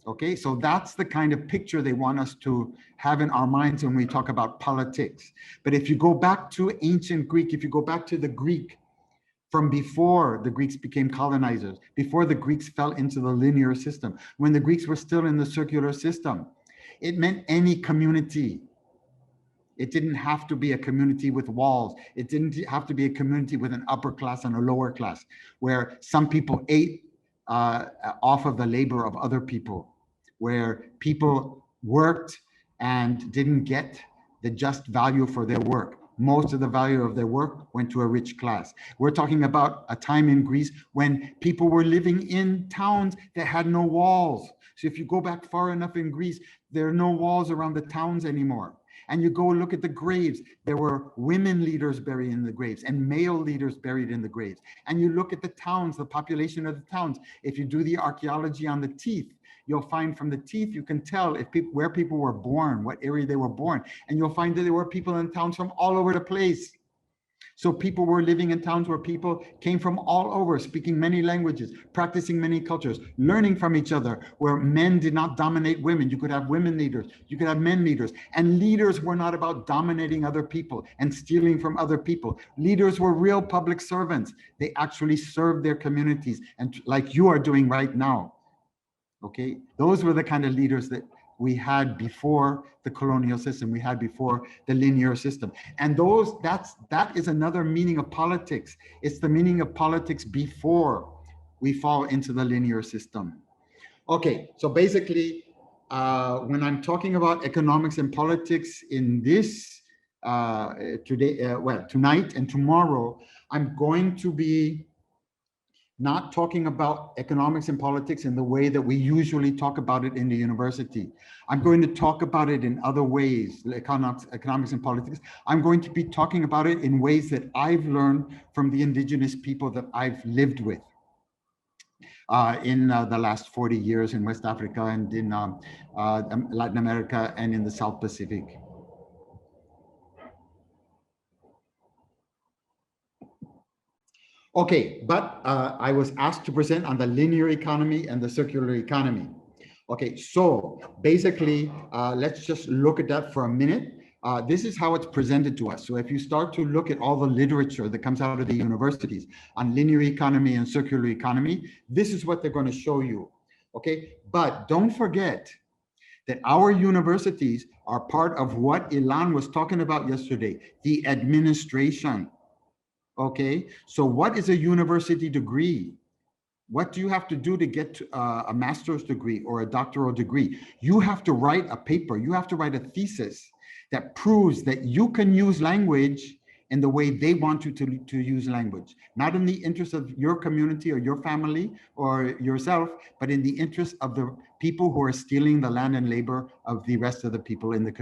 Okay, so that's the kind of picture they want us to have in our minds when we talk about politics. But if you go back to ancient Greek, if you go back to the Greek from before the Greeks became colonizers, before the Greeks fell into the linear system, when the Greeks were still in the circular system, it meant any community. It didn't have to be a community with walls. It didn't have to be a community with an upper class and a lower class, where some people ate off of the labor of other people, where people worked and didn't get the just value for their work. Most of the value of their work went to a rich class. We're talking about a time in Greece when people were living in towns that had no walls. So if you go back far enough in Greece, there are no walls around the towns anymore. And you go look at the graves, there were women leaders buried in the graves and male leaders buried in the graves. And you look at the towns, the population of the towns. If you do the archaeology on the teeth, you'll find from the teeth, you can tell if where people were born, what area they were born. And you'll find that there were people in towns from all over the place. So people were living in towns where people came from all over, speaking many languages, practicing many cultures, learning from each other, where men did not dominate women. You could have women leaders, you could have men leaders. And leaders were not about dominating other people and stealing from other people. Leaders were real public servants. They actually served their communities, and like you are doing right now. Okay, those were the kind of leaders that we had before the colonial system, we had before the linear system. And that is another meaning of politics. It's the meaning of politics before we fall into the linear system. Okay, so basically, when I'm talking about economics and politics in this tonight and tomorrow, I'm going to be not talking about economics and politics in the way that we usually talk about it in the university. I'm going to talk about it in other ways, economics and politics. I'm going to be talking about it in ways that I've learned from the indigenous people that I've lived with in the last 40 years in West Africa and in Latin America and in the South Pacific. Okay, but I was asked to present on the linear economy and the circular economy. Okay, so basically, let's just look at that for a minute. This is how it's presented to us. So if you start to look at all the literature that comes out of the universities on linear economy and circular economy, this is what they're going to show you. Okay, but don't forget that our universities are part of what Ilan was talking about yesterday, the administration. Okay, so what is a university degree? What do you have to do to get a master's degree or a doctoral degree? You have to write a paper. You have to write a thesis that proves that you can use language in the way they want you to use language, not in the interest of your community or your family or yourself, but in the interest of the people who are stealing the land and labor of the rest of the people in the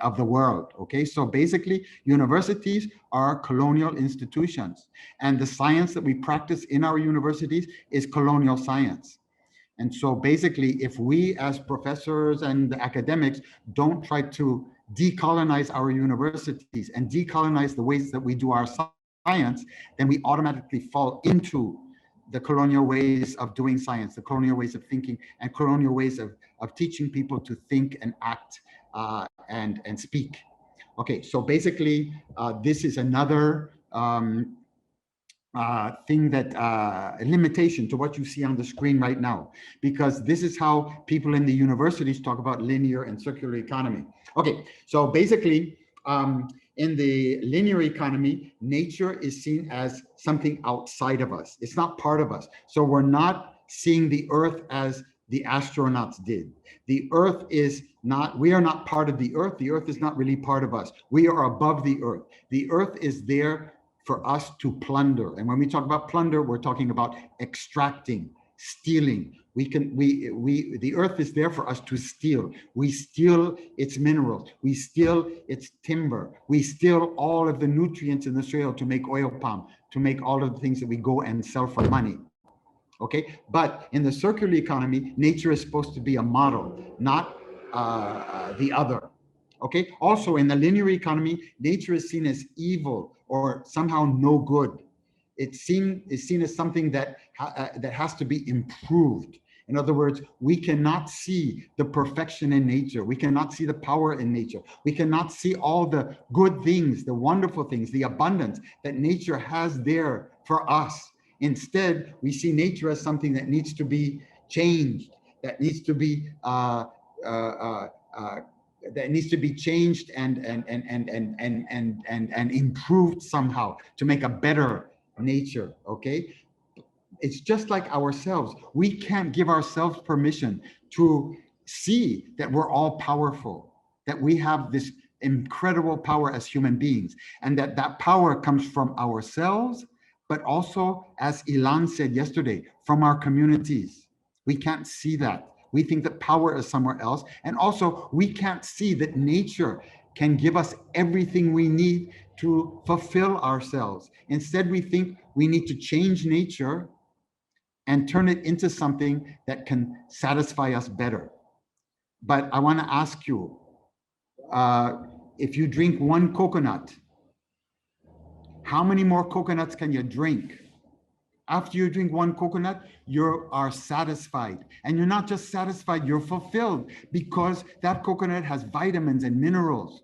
of the world. Okay, so basically, universities are colonial institutions, and the science that we practice in our universities is colonial science. And so basically, if we as professors and academics don't try to decolonize our universities and decolonize the ways that we do our science, then we automatically fall into the colonial ways of doing science, the colonial ways of thinking, and colonial ways of teaching people to think and act and speak. Okay, so basically, this is another thing that limitation to what you see on the screen right now, because this is how people in the universities talk about linear and circular economy. Okay, so basically, in the linear economy, nature is seen as something outside of us. It's not part of us. So we're not seeing the earth as the astronauts did. The earth is not, we are not part of the earth. The earth is not really part of us. We are above the earth. The earth is there for us to plunder. And when we talk about plunder, we're talking about extracting, stealing. The earth is there for us to steal. We steal its minerals. We steal its timber. We steal all of the nutrients in the soil to make oil palm, to make all of the things that we go and sell for money. Okay, but in the circular economy, nature is supposed to be a model, not the other. Okay, also in the linear economy, nature is seen as evil or somehow no good. It's seen as something that has to be improved. In other words, we cannot see the perfection in nature. We cannot see the power in nature. We cannot see all the good things, the wonderful things, the abundance that nature has there for us. Instead, we see nature as something that needs to be changed, that needs to be changed and improved somehow to make a better nature. Okay, it's just like ourselves. We can't give ourselves permission to see that we're all powerful, that we have this incredible power as human beings, and that power comes from ourselves, but also, as Ilan said yesterday, from our communities. We can't see that. We think that power is somewhere else. And also, we can't see that nature can give us everything we need to fulfill ourselves. Instead, we think we need to change nature and turn it into something that can satisfy us better. But I want to ask you, if you drink one coconut, how many more coconuts can you drink? After you drink one coconut, you are satisfied. And you're not just satisfied, you're fulfilled, because that coconut has vitamins and minerals.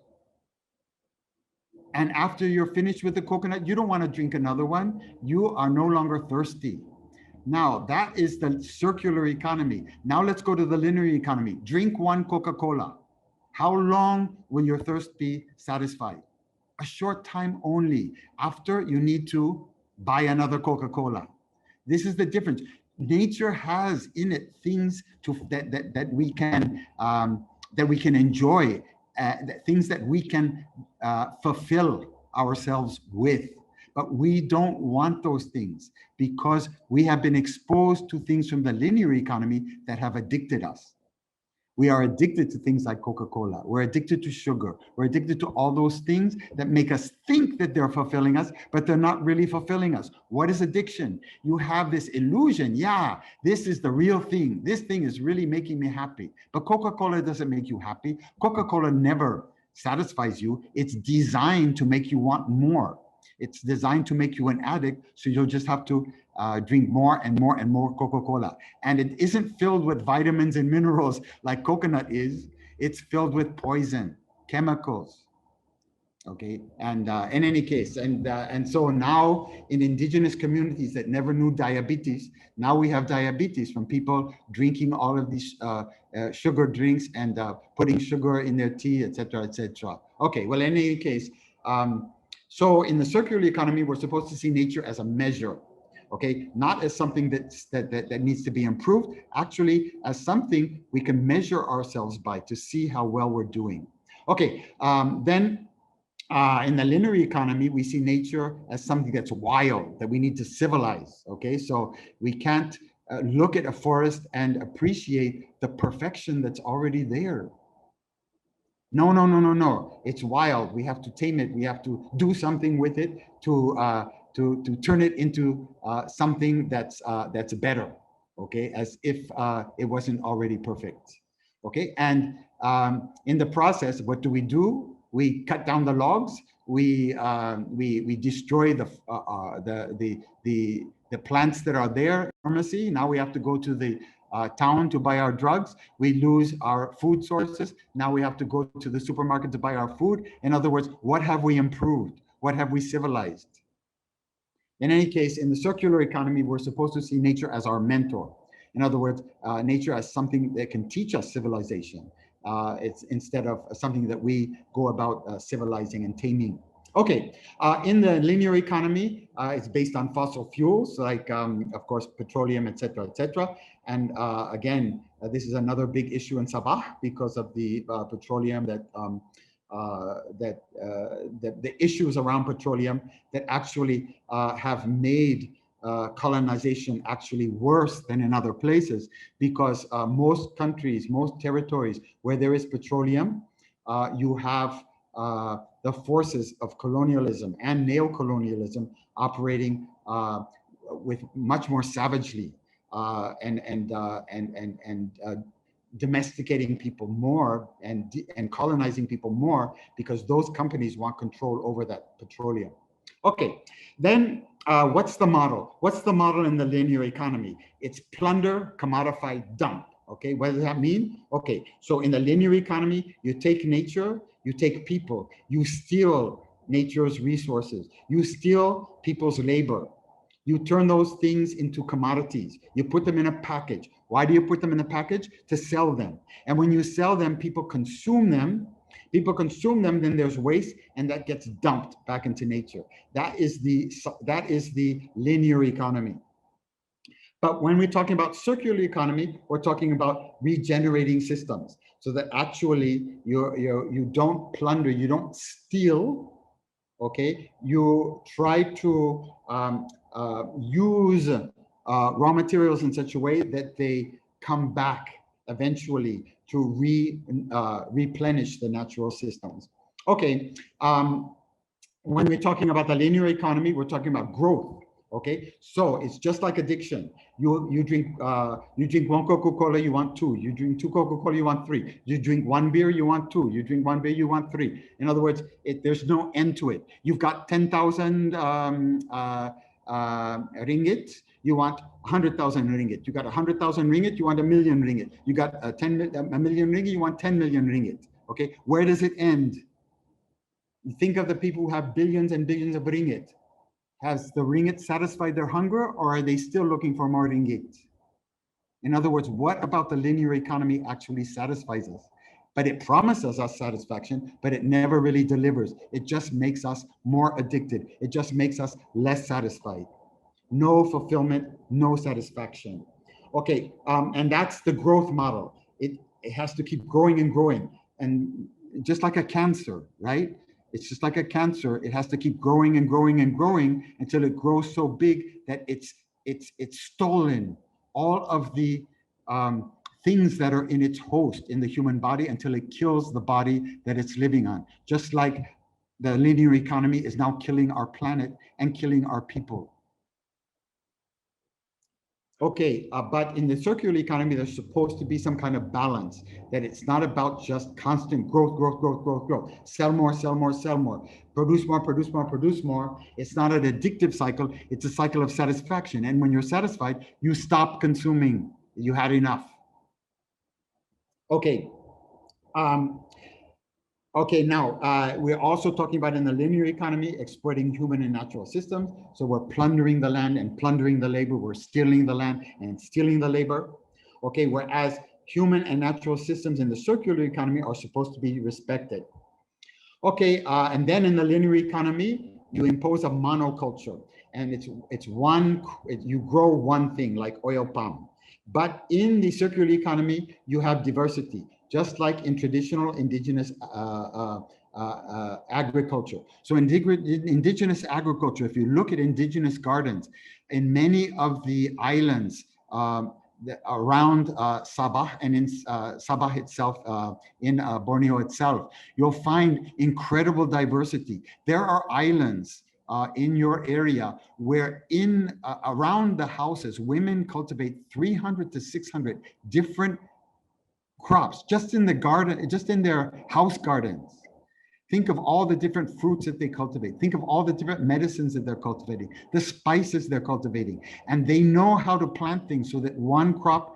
And after you're finished with the coconut, you don't want to drink another one. You are no longer thirsty. Now, that is the circular economy. Now let's go to the linear economy. Drink one Coca-Cola. How long will your thirst be satisfied? A short time only. After, you need to buy another Coca-Cola. This is the difference. Nature has in it things that we can enjoy, things that we can fulfill ourselves with. But we don't want those things because we have been exposed to things from the linear economy that have addicted us. We are addicted to things like Coca-Cola. We're addicted to sugar. We're addicted to all those things that make us think that they're fulfilling us, but they're not really fulfilling us. What is addiction? You have this illusion. Yeah, this is the real thing. This thing is really making me happy. But Coca-Cola doesn't make you happy. Coca-Cola never satisfies you. It's designed to make you want more. It's designed to make you an addict, so you'll just have to drink more and more and more Coca-Cola. And it isn't filled with vitamins and minerals like coconut is. It's filled with poison, chemicals. Okay, and in any case, and so now in indigenous communities that never knew diabetes, now we have diabetes from people drinking all of these sugar drinks and putting sugar in their tea, etc., etc. Okay, well, in any case, so in the circular economy, we're supposed to see nature as a measure, okay, not as something that needs to be improved, actually as something we can measure ourselves by to see how well we're doing. Okay, then in the linear economy, we see nature as something that's wild, that we need to civilize, okay? So we can't look at a forest and appreciate the perfection that's already there. No, no, no, no, no. It's wild. We have to tame it. We have to do something with it to turn it into something that's better, okay? As if it wasn't already perfect, okay? And in the process, what do? We cut down the logs. We destroy the plants that are there. Pharmacy. Now we have to go to the town to buy our drugs. We lose our food sources. Now we have to go to the supermarket to buy our food. In other words, what have we improved? What have we civilized? In any case, in the circular economy, we're supposed to see nature as our mentor. In other words, nature as something that can teach us civilization. It's instead of something that we go about civilizing and taming. Okay, in the linear economy, it's based on fossil fuels, like, of course, petroleum, et cetera, et cetera. And again, this is another big issue in Sabah because of the petroleum the issues around petroleum that actually have made colonization actually worse than in other places, because most countries, most territories where there is petroleum, you have the forces of colonialism and neo-colonialism operating with much more savagely and domesticating people more and colonizing people more, because those companies want control over that petroleum. Okay, then what's the model? What's the model in the linear economy? It's plunder, commodify, dump. Okay, what does that mean? Okay, so in the linear economy, you take nature, you take people, you steal nature's resources, you steal people's labor. You turn those things into commodities. You put them in a package. Why do you put them in a package? To sell them. And when you sell them, people consume them. People consume them, then there's waste, and that gets dumped back into nature. That is the linear economy. But when we're talking about circular economy, we're talking about regenerating systems, so that actually you don't plunder, you don't steal. Okay, you try to use raw materials in such a way that they come back eventually to replenish the natural systems. Okay, when we're talking about the linear economy, we're talking about growth. Okay, so it's just like addiction. You drink one Coca-Cola, you want two. You drink two Coca-Cola, you want three. You drink one beer, you want two. You drink one beer, you want three. In other words, there's no end to it. You've got 10,000 ringgit, you want 100,000 ringgit. You got 100,000 ringgit, you want 1,000,000 ringgit. You got a million ringgit, you want 10 million ringgit. Okay, where does it end? You think of the people who have billions and billions of ringgit. Has the ringgit satisfied their hunger, or are they still looking for more ringgit? In other words, what about the linear economy actually satisfies us? But it promises us satisfaction, but it never really delivers. It just makes us more addicted. It just makes us less satisfied. No fulfillment, no satisfaction. Okay, and that's the growth model. It has to keep growing and growing. And just like a cancer, right? It's just like a cancer. It has to keep growing and growing and growing until it grows so big that it's stolen all of the things that are in its host in the human body until it kills the body that it's living on. Just like the linear economy is now killing our planet and killing our people. Okay, but in the circular economy, there's supposed to be some kind of balance, that it's not about just constant growth, growth, growth, growth, growth. Sell more, sell more, sell more. Produce more, produce more, produce more. It's not an addictive cycle. It's a cycle of satisfaction. And when you're satisfied, you stop consuming. You had enough. Okay. Okay, now we're also talking about in the linear economy, exploiting human and natural systems. So we're plundering the land and plundering the labor. We're stealing the land and stealing the labor. Okay, whereas human and natural systems in the circular economy are supposed to be respected. Okay, and then in the linear economy, you impose a monoculture, and you grow one thing like oil palm. But in the circular economy, you have diversity, just like in traditional indigenous agriculture. So in indigenous agriculture, if you look at indigenous gardens, in many of the islands around Sabah and in Sabah itself, in Borneo itself, you'll find incredible diversity. There are islands in your area where around the houses, women cultivate 300 to 600 different crops just in the garden, just in their house gardens. Think of all the different fruits that they cultivate. Think of all the different medicines that they're cultivating, the spices they're cultivating. And they know how to plant things so that one crop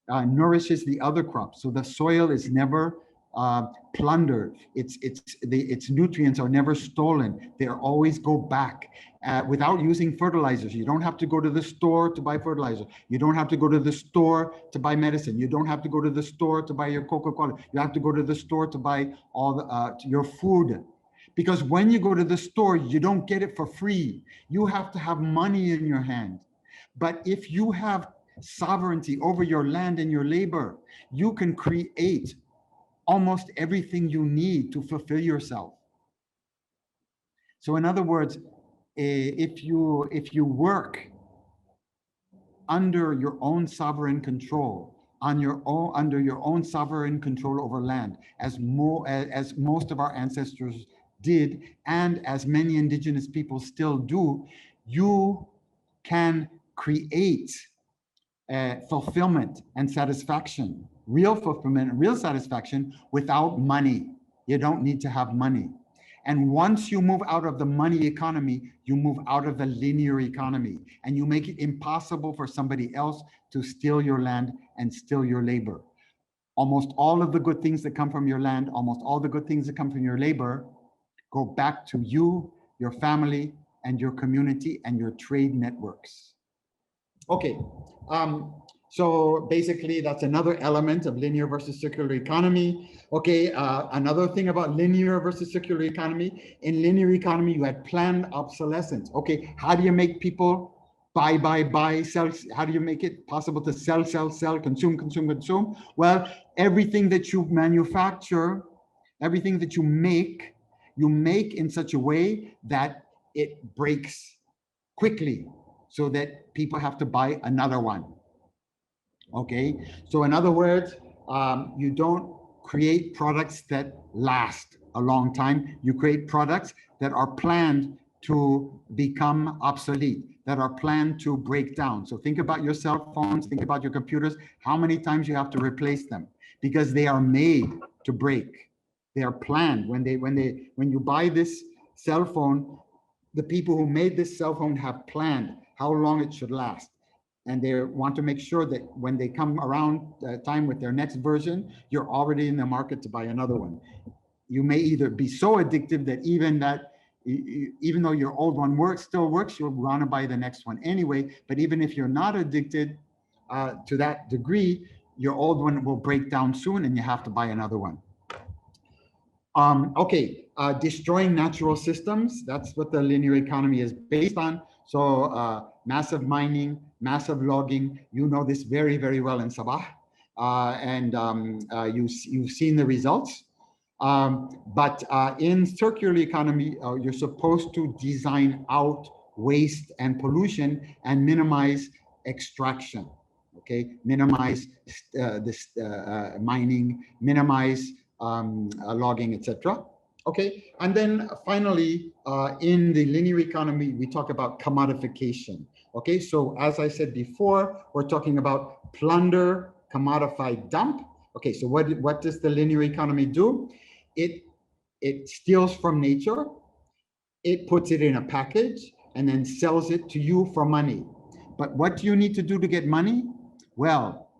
nourishes the other crop. So the soil is never plundered. Its nutrients are never stolen. They always go back without using fertilizers. You don't have to go to the store to buy fertilizer. You don't have to go to the store to buy medicine. You don't have to go to the store to buy your Coca-Cola. You have to go to the store to buy all your food. Because when you go to the store, you don't get it for free. You have to have money in your hand. But if you have sovereignty over your land and your labor, you can create almost everything you need to fulfill yourself. So in other words, if you work under your own sovereign control, under your own sovereign control over land, as most of our ancestors did, and as many indigenous people still do, you can create fulfillment and satisfaction, real fulfillment and real satisfaction without money. You don't need to have money. And once you move out of the money economy, you move out of the linear economy, and you make it impossible for somebody else to steal your land and steal your labor. Almost all of the good things that come from your land, almost all the good things that come from your labor go back to you, your family, and your community and your trade networks. Okay, so basically that's another element of linear versus circular economy. Okay, another thing about linear versus circular economy, in linear economy, you had planned obsolescence. Okay, how do you make people buy, sell? How do you make it possible to sell, consume, consume, consume? Well, everything that you manufacture, everything that you make in such a way that it breaks quickly, so that people have to buy another one. Okay, so in other words, you don't create products that last a long time. You create products that are planned to become obsolete, that are planned to break down. So think about your cell phones, think about your computers, how many times you have to replace them, because they are made to break. They are planned. When you buy this cell phone, the people who made this cell phone have planned how long it should last. And they want to make sure that when they come around time with their next version, you're already in the market to buy another one. You may either be so addictive that even though your old one still works, you'll want to buy the next one anyway. But even if you're not addicted to that degree, your old one will break down soon and you have to buy another one. Okay, destroying natural systems, that's what the linear economy is based on. So massive mining, massive logging, you know this very, very well in Sabah. And you've seen the results. But in circular economy, you're supposed to design out waste and pollution and minimize extraction. Okay, minimize this mining, minimize logging, etc. Okay, and then finally, in the linear economy, we talk about commodification. Okay, so as I said before, we're talking about plunder, commodify, dump. Okay, so what does the linear economy do? It steals from nature, it puts it in a package, and then sells it to you for money. But what do you need to do to get money? Well,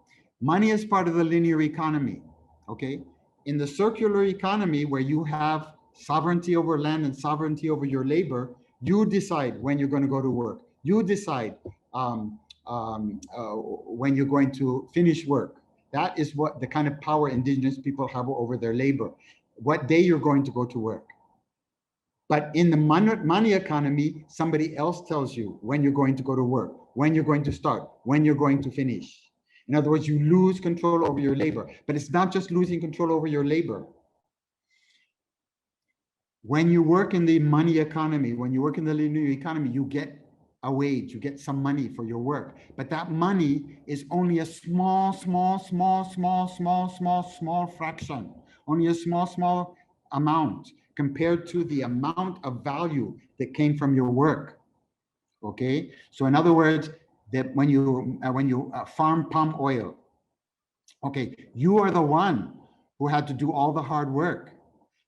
money is part of the linear economy, okay? In the circular economy, where you have sovereignty over land and sovereignty over your labor, you decide when you're going to go to work. You decide when you're going to finish work. That is what the kind of power indigenous people have over their labor. What day you're going to go to work. But in the money economy, somebody else tells you when you're going to go to work, when you're going to start, when you're going to finish. In other words, you lose control over your labor. But it's not just losing control over your labor. When you work in the money economy, when you work in the linear economy, you get a wage, you get some money for your work. But that money is only a small fraction, only a small amount compared to the amount of value that came from your work. Okay, so in other words, that when you farm palm oil, okay, you are the one who had to do all the hard work.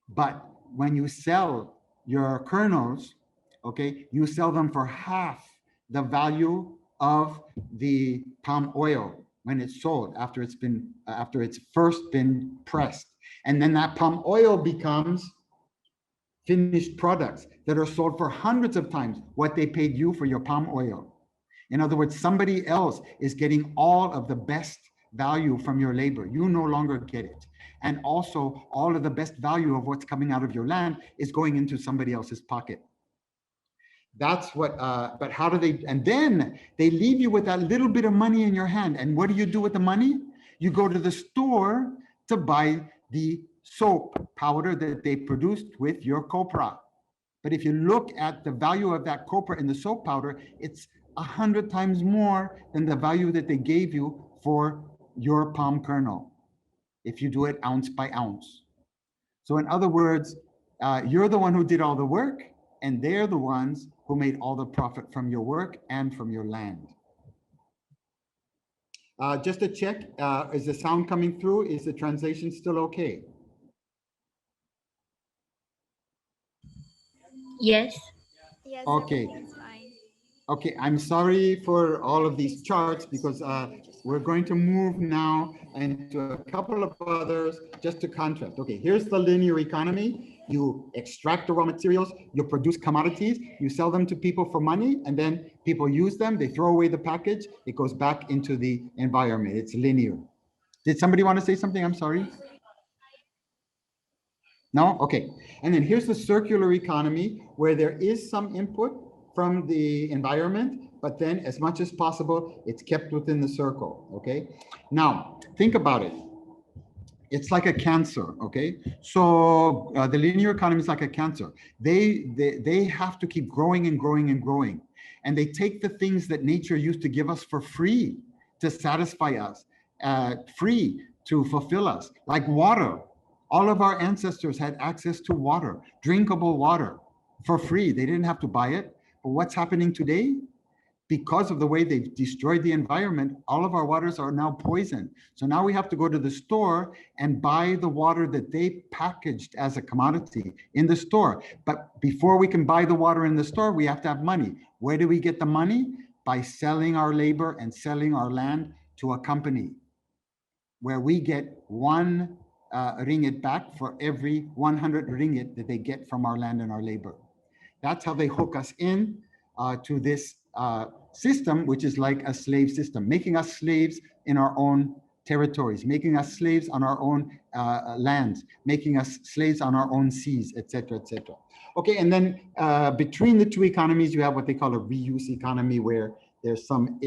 But when you sell your kernels, okay, you sell them for half the value of the palm oil when it's sold after it's first been pressed. And then that palm oil becomes finished products that are sold for hundreds of times what they paid you for your palm oil. In other words, somebody else is getting all of the best value from your labor. You no longer get it. And also, all of the best value of what's coming out of your land is going into somebody else's pocket. That's what, but how do they, and then they leave you with that little bit of money in your hand. And what do you do with the money? You go to the store to buy the soap powder that they produced with your copra. But if you look at the value of that copra in the soap powder, it's 100 times more than the value that they gave you for your palm kernel, if you do it ounce by ounce. So in other words, you're the one who did all the work, and they're the ones who made all the profit from your work and from your land. Just to check, is the sound coming through? Is the translation still okay? Yes. Yes, Okay. everything's fine. Okay, I'm sorry for all of these charts because we're going to move now into a couple of others just to contrast. Okay, here's the linear economy. You extract the raw materials, you produce commodities, you sell them to people for money, and then people use them, they throw away the package, it goes back into the environment. It's linear. Did somebody want to say something? I'm sorry. No? Okay. And then here's the circular economy where there is some input from the environment, but then as much as possible, it's kept within the circle, okay? Now, think about it. It's like a cancer, okay? So the linear economy is like a cancer. They have to keep growing and growing and growing. And they take the things that nature used to give us for free to satisfy us, free to fulfill us, like water. All of our ancestors had access to water, drinkable water, for free. They didn't have to buy it. But what's happening today? Because of the way they've destroyed the environment, all of our waters are now poisoned. So now we have to go to the store and buy the water that they packaged as a commodity in the store. But before we can buy the water in the store, we have to have money. Where do we get the money? By selling our labor and selling our land to a company, where we get 1 ringgit back for every 100 ringgit that they get from our land and our labor. That's how they hook us in to this system, which is like a slave system, making us slaves in our own territories, making us slaves on our own lands, making us slaves on our own seas, etc., etc. Okay, and then between the two economies, you have what they call a reuse economy, where there's some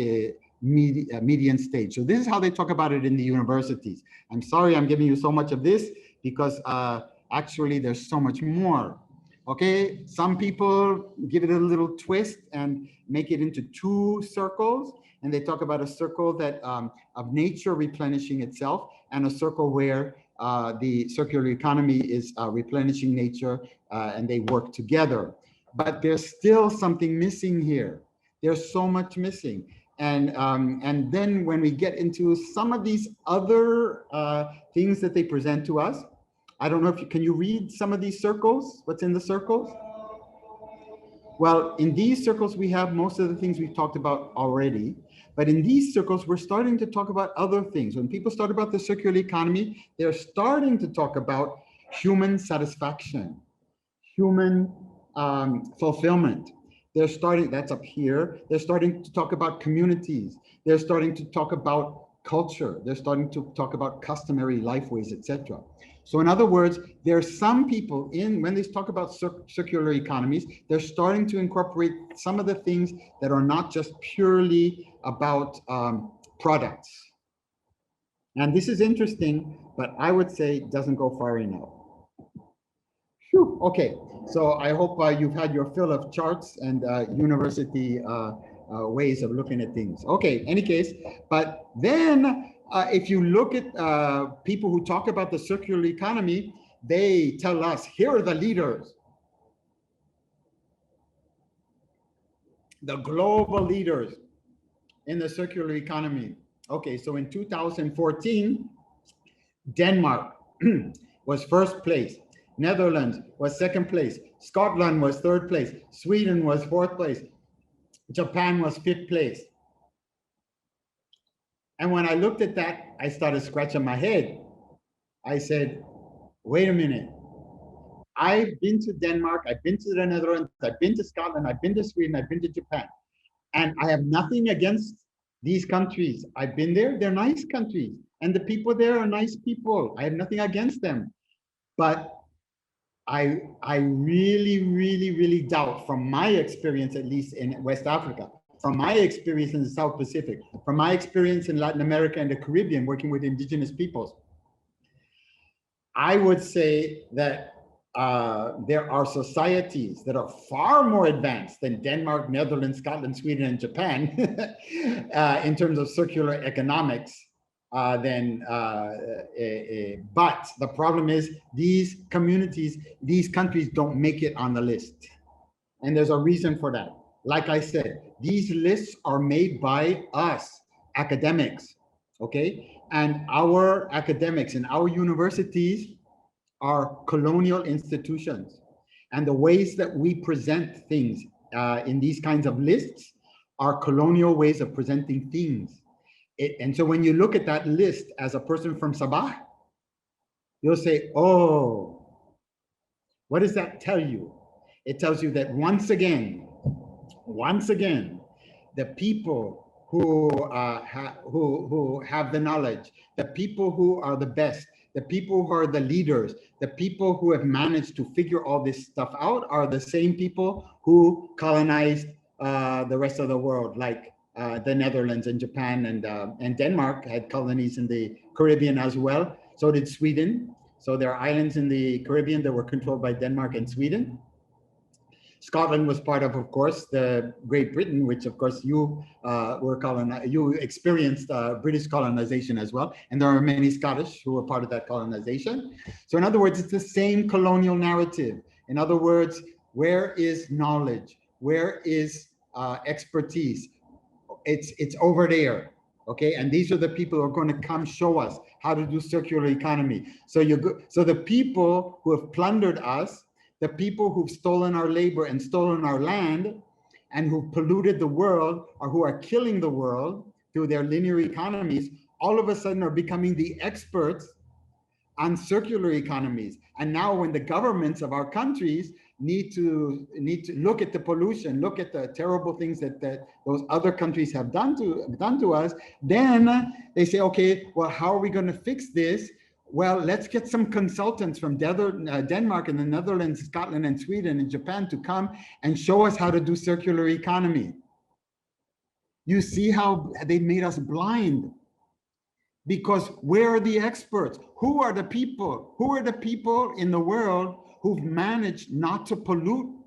median stage. So this is how they talk about it in the universities. I'm sorry I'm giving you so much of this because Actually, there's so much more. Okay, some people give it a little twist and make it into two circles, and they talk about a circle that of nature replenishing itself, and a circle where the circular economy is replenishing nature, and they work together. But there's still something missing here. There's so much missing. And then when we get into some of these other things that they present to us, I don't know if you, can you read some of these circles? What's in the circles? Well, in these circles, we have most of the things we've talked about already. But in these circles, we're starting to talk about other things. When people start about the circular economy, they're starting to talk about human satisfaction, human fulfillment. They're starting, that's up here. They're starting to talk about communities. They're starting to talk about culture. They're starting to talk about customary lifeways, etc. So in other words, there are some people when they talk about circular economies, they're starting to incorporate some of the things that are not just purely about products. And this is interesting, but I would say it doesn't go far enough. Whew, okay, so I hope you've had your fill of charts and university ways of looking at things. Okay, any case, but then if you look at people who talk about the circular economy, they tell us, here are the leaders. The global leaders in the circular economy. Okay, so in 2014, Denmark was first place. Netherlands was second place. Scotland was third place. Sweden was fourth place. Japan was fifth place. And when I looked at that, I started scratching my head. I said, wait a minute. I've been to Denmark, I've been to the Netherlands, I've been to Scotland, I've been to Sweden, I've been to Japan. And I have nothing against these countries. I've been there, they're nice countries. And the people there are nice people. I have nothing against them. But I really, really, really doubt, from my experience, at least in West Africa, from my experience in the South Pacific, from my experience in Latin America and the Caribbean, working with indigenous peoples, I would say that there are societies that are far more advanced than Denmark, Netherlands, Scotland, Sweden, and Japan in terms of circular economics. But the problem is these communities, these countries don't make it on the list. And there's a reason for that. Like I said, these lists are made by us, academics, okay? And our academics and our universities are colonial institutions. And the ways that we present things in these kinds of lists are colonial ways of presenting things. And so when you look at that list as a person from Sabah, you'll say, oh, what does that tell you? It tells you that once again, the people who have the knowledge, the people who are the best, the people who are the leaders, the people who have managed to figure all this stuff out are the same people who colonized the rest of the world, like the Netherlands and Japan and Denmark had colonies in the Caribbean as well. So did Sweden. So there are islands in the Caribbean that were controlled by Denmark and Sweden. Scotland was part of course, the Great Britain, which of course you you experienced British colonization as well. And there are many Scottish who were part of that colonization. So in other words, it's the same colonial narrative. In other words, where is knowledge? Where is expertise? It's over there, okay? And these are the people who are going to come show us how to do circular economy. So so the people who have plundered us, the people who've stolen our labor and stolen our land, and who've polluted the world, or who are killing the world through their linear economies, all of a sudden are becoming the experts on circular economies. And now when the governments of our countries need to look at the pollution, look at the terrible things that those other countries have done to us, then they say, okay, well, how are we going to fix this? Well, let's get some consultants from Denmark and the Netherlands, Scotland and Sweden and Japan to come and show us how to do circular economy. You see how they made us blind. Because where are the experts? Who are the people? Who are the people in the world who've managed not to pollute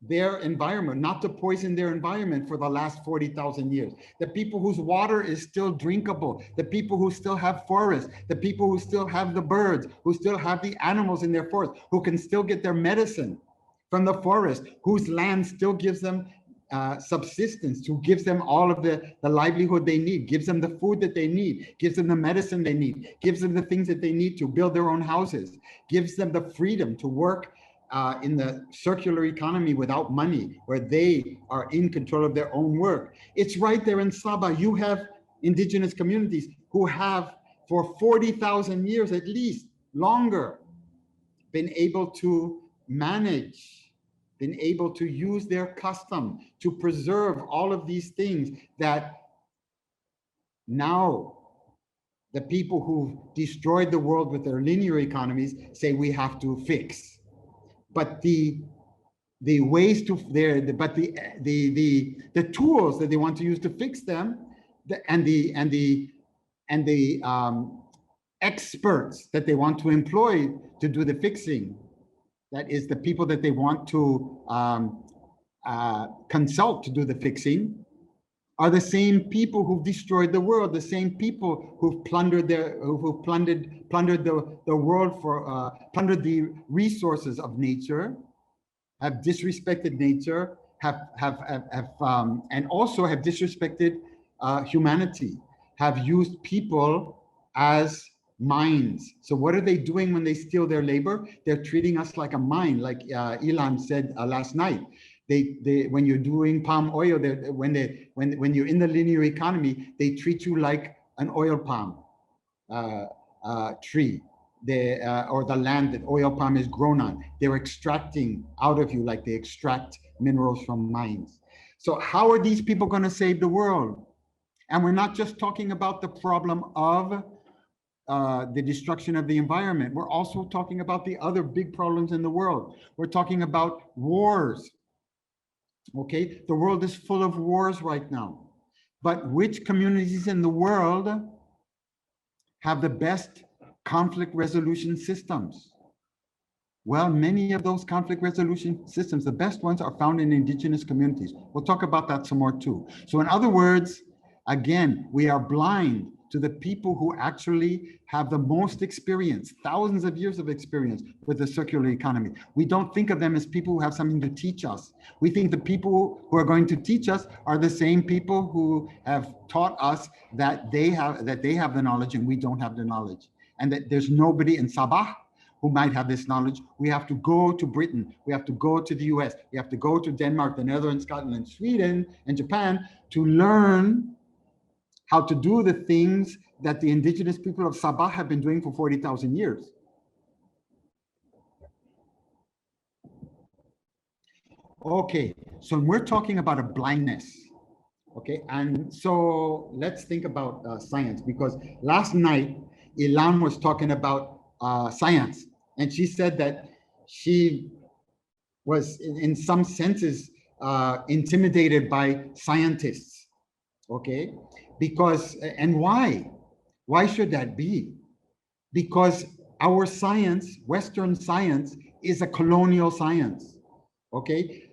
their environment, not to poison their environment for the last 40,000 years? The people whose water is still drinkable, the people who still have forests, the people who still have the birds, who still have the animals in their forest, who can still get their medicine from the forest, whose land still gives them subsistence, who gives them all of the livelihood they need, gives them the food that they need, gives them the medicine they need, gives them the things that they need to build their own houses, gives them the freedom to work in the circular economy without money, where they are in control of their own work. It's right there in Sabah. You have indigenous communities who have, for 40,000 years at least, longer, been able to manage, been able to use their custom to preserve all of these things that now the people who've destroyed the world with their linear economies say we have to fix. But the ways to the tools that they want to use to fix them, and the experts that they want to employ to do the fixing, that is the people that they want to consult to do the fixing, are the same people who've destroyed the world, the same people who've plundered plundered the world for plundered the resources of nature, have disrespected nature, and also have disrespected humanity, have used people as mines. So what are they doing when they steal their labor? They're treating us like a mine, like Ilan said last night. They when you're doing palm oil, when you're in the linear economy, they treat you like an oil palm tree. Or the land that oil palm is grown on. They're extracting out of you like they extract minerals from mines. So how are these people going to save the world? And we're not just talking about the problem of the destruction of the environment. We're also talking about the other big problems in the world. We're talking about wars. Okay, the world is full of wars right now. But which communities in the world have the best conflict resolution systems? Well, many of those conflict resolution systems, the best ones, are found in indigenous communities. We'll talk about that some more too. So in other words, again, we are blind to the people who actually have the most experience, thousands of years of experience with the circular economy. We don't think of them as people who have something to teach us. We think the people who are going to teach us are the same people who have taught us that they have the knowledge and we don't have the knowledge, and that there's nobody in Sabah who might have this knowledge. We have to go to Britain, we have to go to the US, we have to go to Denmark, the Netherlands, Scotland, Sweden, and Japan to learn how to do the things that the indigenous people of Sabah have been doing for 40,000 years. Okay, so we're talking about a blindness. Okay, and so let's think about science, because last night Ilan was talking about science, and she said that she was in some senses intimidated by scientists. Okay, because, and why should that be? Because our science, Western science, is a colonial science. Okay,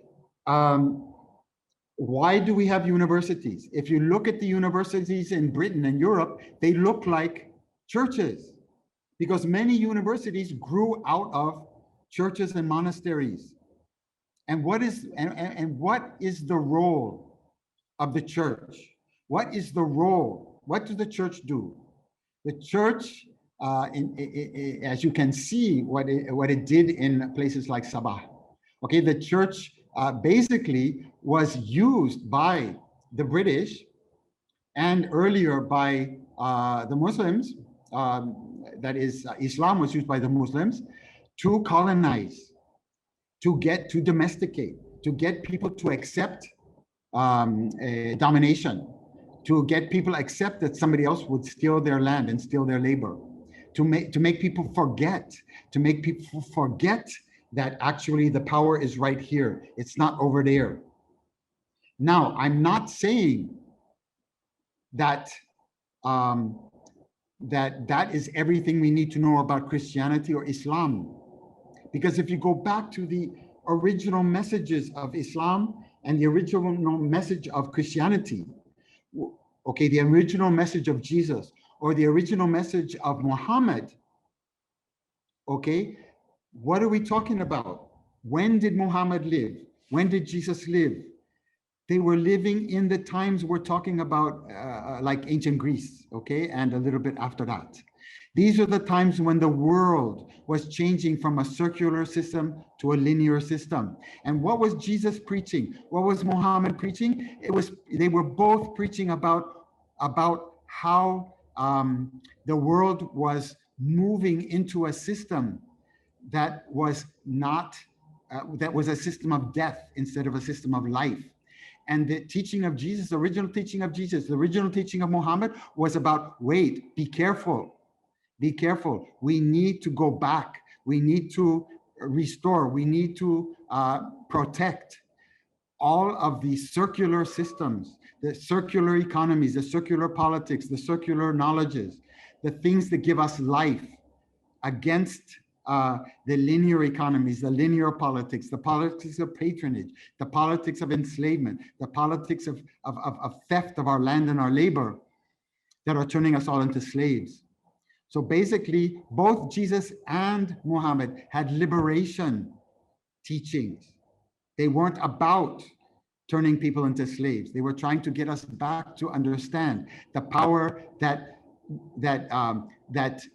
why do we have universities? If you look at the universities in Britain and Europe, they look like churches, because many universities grew out of churches and monasteries. And what is the role of the church? What is the role? What does the church do? The church, as you can see, what it did in places like Sabah. Okay, the church basically was used by the British and earlier by the Muslims. That is, Islam was used by the Muslims to colonize, to domesticate, to get people to accept domination, to get people accept that somebody else would steal their land and steal their labor, to make people forget, that actually the power is right here. It's not over there. Now, I'm not saying that that is everything we need to know about Christianity or Islam. Because if you go back to the original messages of Islam and the original message of Christianity, okay, the original message of Jesus or the original message of Muhammad, okay, what are we talking about? When did Muhammad live? When did Jesus live? They were living in the times we're talking about, like ancient Greece, okay, and a little bit after that. These are the times when the world was changing from a circular system to a linear system. And what was Jesus preaching? What was Muhammad preaching? They were both preaching about how the world was moving into a system that was not, that was a system of death instead of a system of life. And the teaching of Jesus, the original teaching of Jesus, the original teaching of Muhammad was about, wait, be careful. Be careful. We need to go back. We need to restore. We need to protect all of these circular systems, the circular economies, the circular politics, the circular knowledges, the things that give us life against the linear economies, the linear politics, the politics of patronage, the politics of enslavement, the politics of theft of our land and our labor that are turning us all into slaves. So basically, both Jesus and Muhammad had liberation teachings. They weren't about turning people into slaves. They were trying to get us back to understand the power that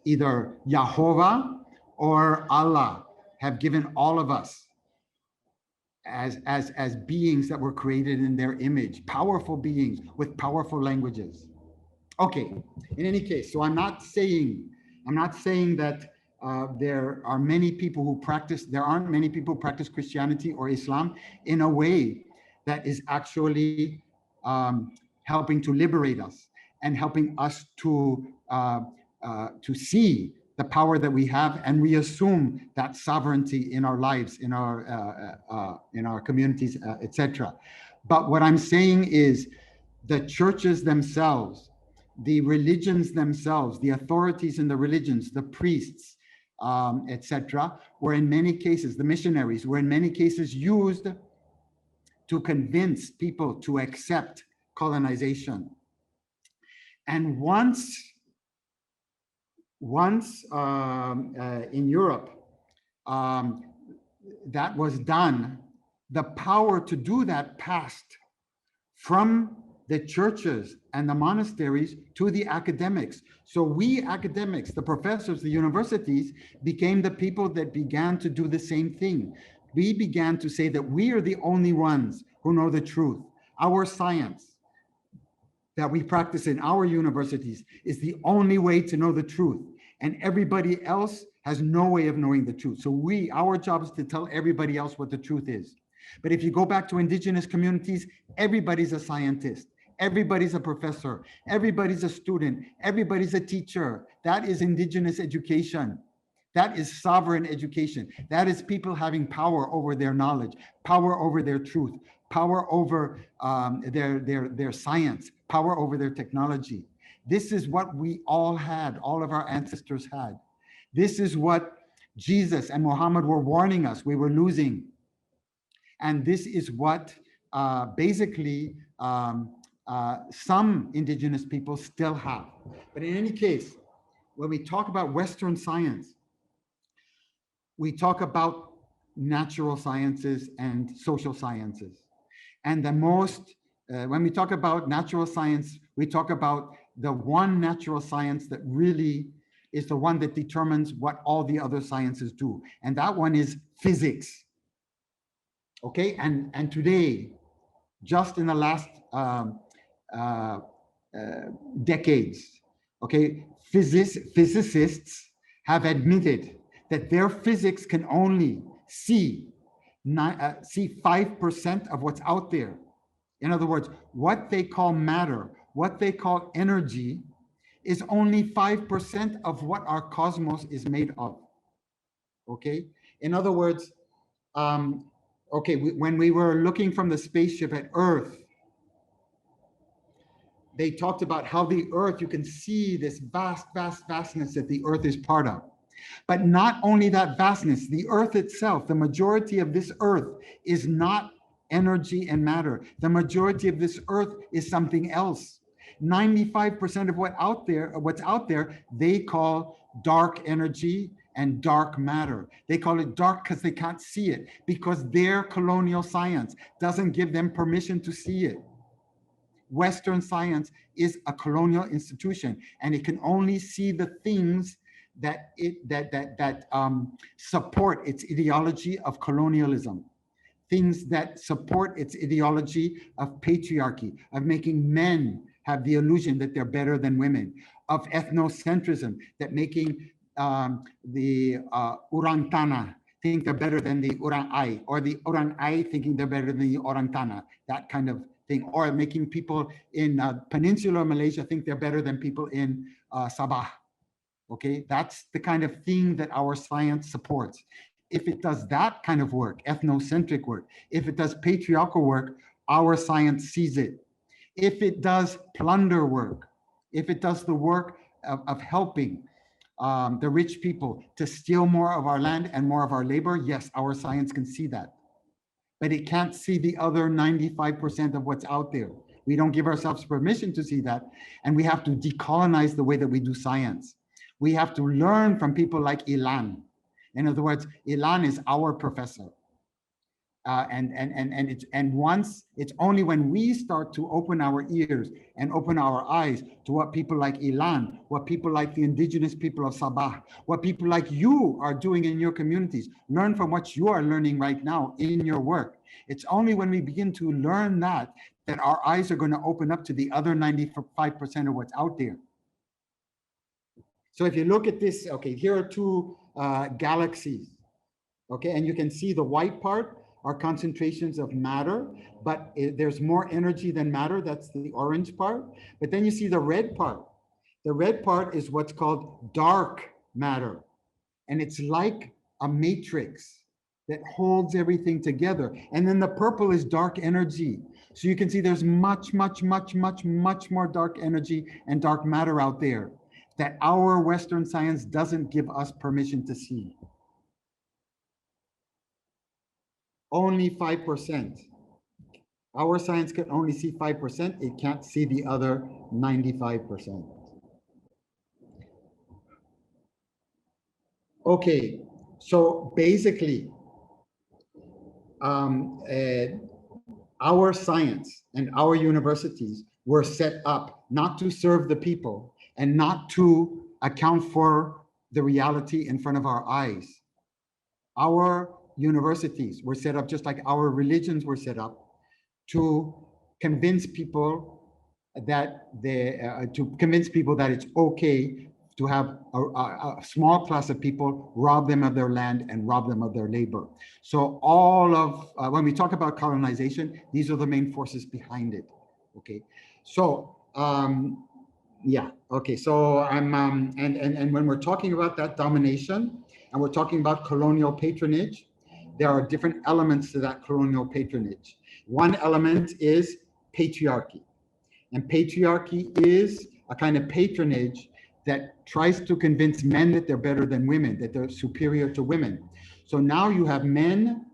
either Jehovah or Allah have given all of us as beings that were created in their image, powerful beings with powerful languages. Okay, in any case, so I'm not saying that there aren't many people who practice Christianity or Islam in a way that is actually helping to liberate us and helping us to see the power that we have, and we assume that sovereignty in our lives, in our communities, etc. But what I'm saying is the churches themselves, the religions themselves, the authorities in the religions, the priests, etc., were in many cases, the missionaries were in many cases used to convince people to accept colonization. And once in Europe that was done, the power to do that passed from the churches and the monasteries to the academics. So we academics, the professors, the universities, became the people that began to do the same thing. We began to say that we are the only ones who know the truth. Our science that we practice in our universities is the only way to know the truth. And everybody else has no way of knowing the truth. So our job is to tell everybody else what the truth is. But if you go back to indigenous communities, everybody's a scientist. Everybody's a professor. Everybody's a student. Everybody's a teacher. That is indigenous education. That is sovereign education. That is people having power over their knowledge, power over their truth, power over their science, power over their technology. This is what we all had, all of our ancestors had. This is what Jesus and Muhammad were warning us we were losing. And this is what basically some indigenous people still have. But in any case, when we talk about Western science, we talk about natural sciences and social sciences. And the most, when we talk about natural science, we talk about the one natural science that really is the one that determines what all the other sciences do. And that one is physics. Okay, and today, just in the last decades, okay, physicists have admitted that their physics can only see 5% of what's out there. In other words, what they call matter, what they call energy, is only 5% of what our cosmos is made of. Okay, in other words, okay, when we were looking from the spaceship at Earth, they talked about how the earth, you can see this vastness that the earth is part of. But not only that vastness, the earth itself, the majority of this earth is not energy and matter. The majority of this earth is something else. 95% of what's out there, they call dark energy and dark matter. They call it dark because they can't see it, because their colonial science doesn't give them permission to see it. Western science is a colonial institution, and it can only see the things that support its ideology of colonialism, things that support its ideology of patriarchy, of making men have the illusion that they're better than women, of ethnocentrism, that making the Orang Tanah think they're better than the Orang Ai, or the Orang Ai thinking they're better than the Orang Tanah, that kind of thing, or making people in peninsular Malaysia think they're better than people in Sabah. Okay, that's the kind of thing that our science supports. If it does that kind of work, ethnocentric work, if it does patriarchal work, our science sees it. If it does plunder work, if it does the work of helping the rich people to steal more of our land and more of our labor, yes, our science can see that. But it can't see the other 95% of what's out there. We don't give ourselves permission to see that. And we have to decolonize the way that we do science. We have to learn from people like Ilan. In other words, Ilan is our professor. It's only when we start to open our ears and open our eyes to what people like Ilan, what people like the indigenous people of Sabah, what people like you are doing in your communities, learn from what you are learning right now in your work. It's only when we begin to learn that our eyes are going to open up to the other 95% of what's out there. So if you look at this, okay, here are two galaxies, okay, and you can see the white part are concentrations of matter, but there's more energy than matter. That's the orange part. But then you see the red part. The red part is what's called dark matter. And it's like a matrix that holds everything together. And then the purple is dark energy. So you can see there's much more dark energy and dark matter out there that our Western science doesn't give us permission to see. Only 5%. Our science can only see 5%. It can't see the other 95%. Okay, so basically, our science and our universities were set up not to serve the people and not to account for the reality in front of our eyes. Our universities were set up just like our religions were set up to convince people that it's okay to have a small class of people rob them of their land and rob them of their labor. So all of when we talk about colonization, these are the main forces behind it. Okay, so yeah, okay, so I'm and when we're talking about that domination and we're talking about colonial patronage, there are different elements to that colonial patronage. One element is patriarchy. And patriarchy is a kind of patronage that tries to convince men that they're better than women, that they're superior to women. So now you have men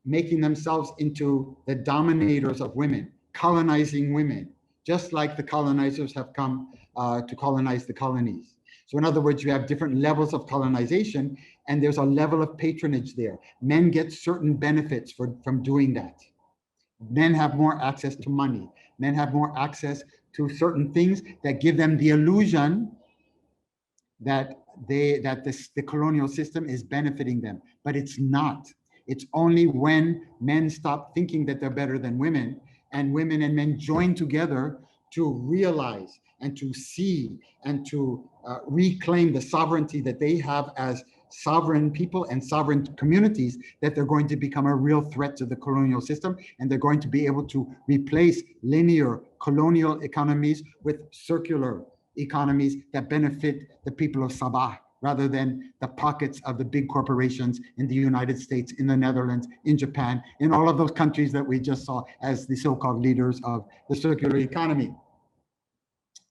making themselves into the dominators of women, colonizing women, just like the colonizers have come to colonize the colonies. So in other words, you have different levels of colonization, and there's a level of patronage there. Men get certain benefits from doing that. Men have more access to money. Men have more access to certain things that give them the illusion that the colonial system is benefiting them, but it's not. It's only when men stop thinking that they're better than women, and women and men join together to realize and to see and to reclaim the sovereignty that they have as sovereign people and sovereign communities, that they're going to become a real threat to the colonial system, and they're going to be able to replace linear colonial economies with circular economies that benefit the people of Sabah, rather than the pockets of the big corporations in the United States, in the Netherlands, in Japan, in all of those countries that we just saw as the so-called leaders of the circular economy.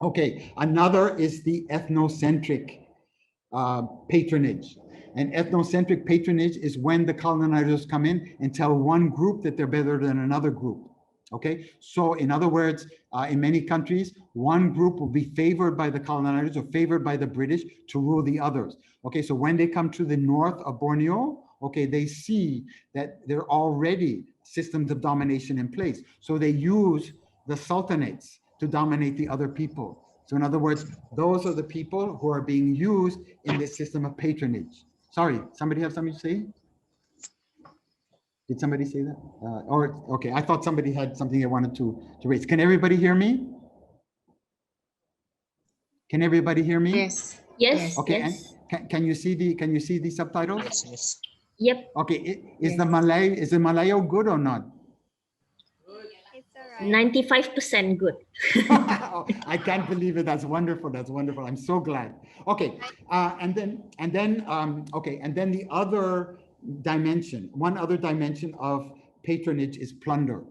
Okay, another is the ethnocentric patronage. And ethnocentric patronage is when the colonizers come in and tell one group that they're better than another group. Okay, so in other words, in many countries, one group will be favored by the colonizers or favored by the British to rule the others. Okay, so when they come to the north of Borneo, okay, they see that there are already systems of domination in place. So they use the sultanates to dominate the other people. So in other words, those are the people who are being used in this system of patronage. Sorry, somebody have something to say? Did somebody say that? Or okay, I thought somebody had something they wanted to raise. Can everybody hear me? Can everybody hear me? Yes. Yes, Okay, yes. and can you see the subtitles? Yes, yes. Yep. Okay, Yes. the Malayo good or not? It's all right. 95% good. Oh, I can't believe it. That's wonderful. That's wonderful. I'm so glad. Okay, and then okay, and then the other dimension, one other dimension of patronage is plunder,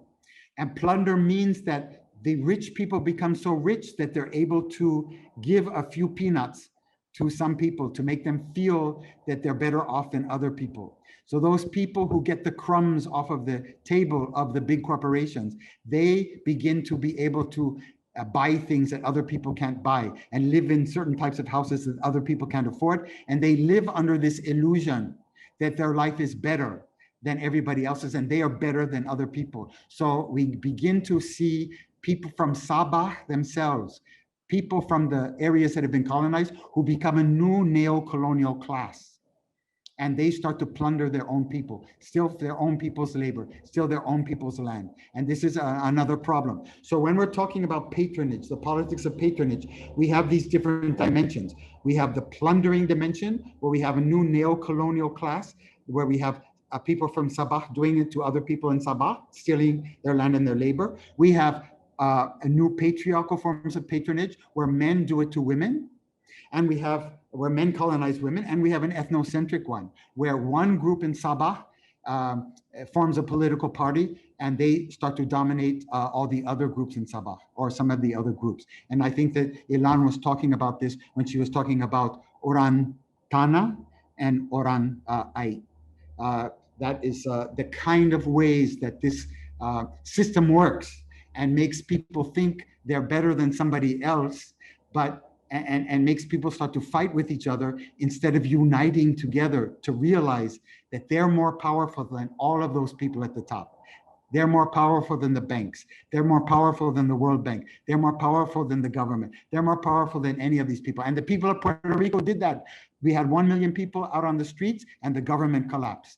and plunder means that the rich people become so rich that they're able to give a few peanuts to some people to make them feel that they're better off than other people. So those people who get the crumbs off of the table of the big corporations, they begin to be able to buy things that other people can't buy and live in certain types of houses that other people can't afford. And they live under this illusion that their life is better than everybody else's and they are better than other people. So we begin to see people from Sabah themselves, people from the areas that have been colonized who become a new neo-colonial class. And they start to plunder their own people, steal their own people's labor, steal their own people's land. And this is another problem. So when we're talking about patronage, the politics of patronage, we have these different dimensions. We have the plundering dimension, where we have a new neo-colonial class, where we have people from Sabah doing it to other people in Sabah, stealing their land and their labor. We have a new patriarchal forms of patronage, where men do it to women. And we have where men colonize women, and we have an ethnocentric one, where one group in Sabah forms a political party, and they start to dominate all the other groups in Sabah, or some of the other groups. And I think that Ilan was talking about this when she was talking about Orang Tana and Orang Ai. That is the kind of ways that this system works and makes people think they're better than somebody else, but and makes people start to fight with each other instead of uniting together to realize that they're more powerful than all of those people at the top. They're more powerful than the banks. They're more powerful than the World Bank. They're more powerful than the government. They're more powerful than any of these people. And the people of Puerto Rico did that. We had 1 million people out on the streets and the government collapsed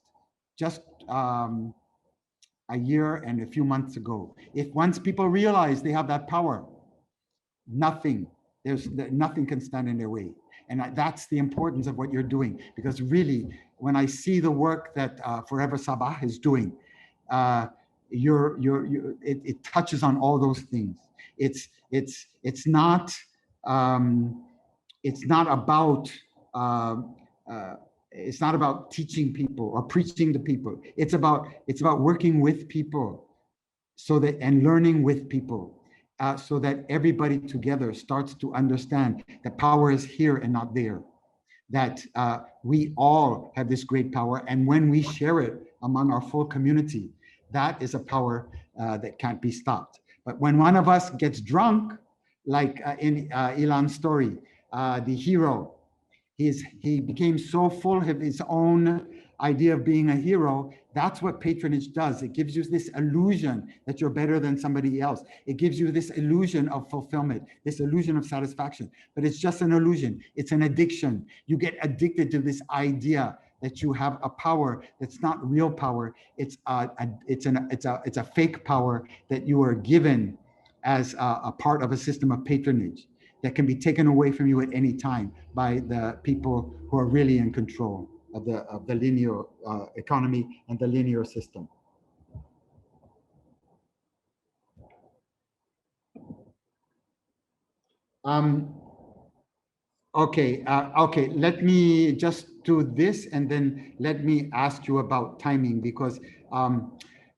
just a year and a few months ago. If once people realize they have that power, nothing can stand in their way. And that's the importance of what you're doing, because really, when I see the work that Forever Sabah is doing, it touches on all those things. It's not about teaching people or preaching to people. It's about working with people, so that and learning with people. So that everybody together starts to understand that power is here and not there, that we all have this great power, and when we share it among our full community, that is a power that can't be stopped. But when one of us gets drunk, like in Ilan's story, the hero, he became so full of his own idea of being a hero. That's what patronage does. It gives you this illusion that you're better than somebody else. It gives you this illusion of fulfillment, this illusion of satisfaction. But it's just an illusion. It's an addiction. You get addicted to this idea that you have a power that's not real power. It's a fake power that you are given as a part of a system of patronage that can be taken away from you at any time by the people who are really in control of the linear economy and the linear system. Okay, let me just do this, and then let me ask you about timing, because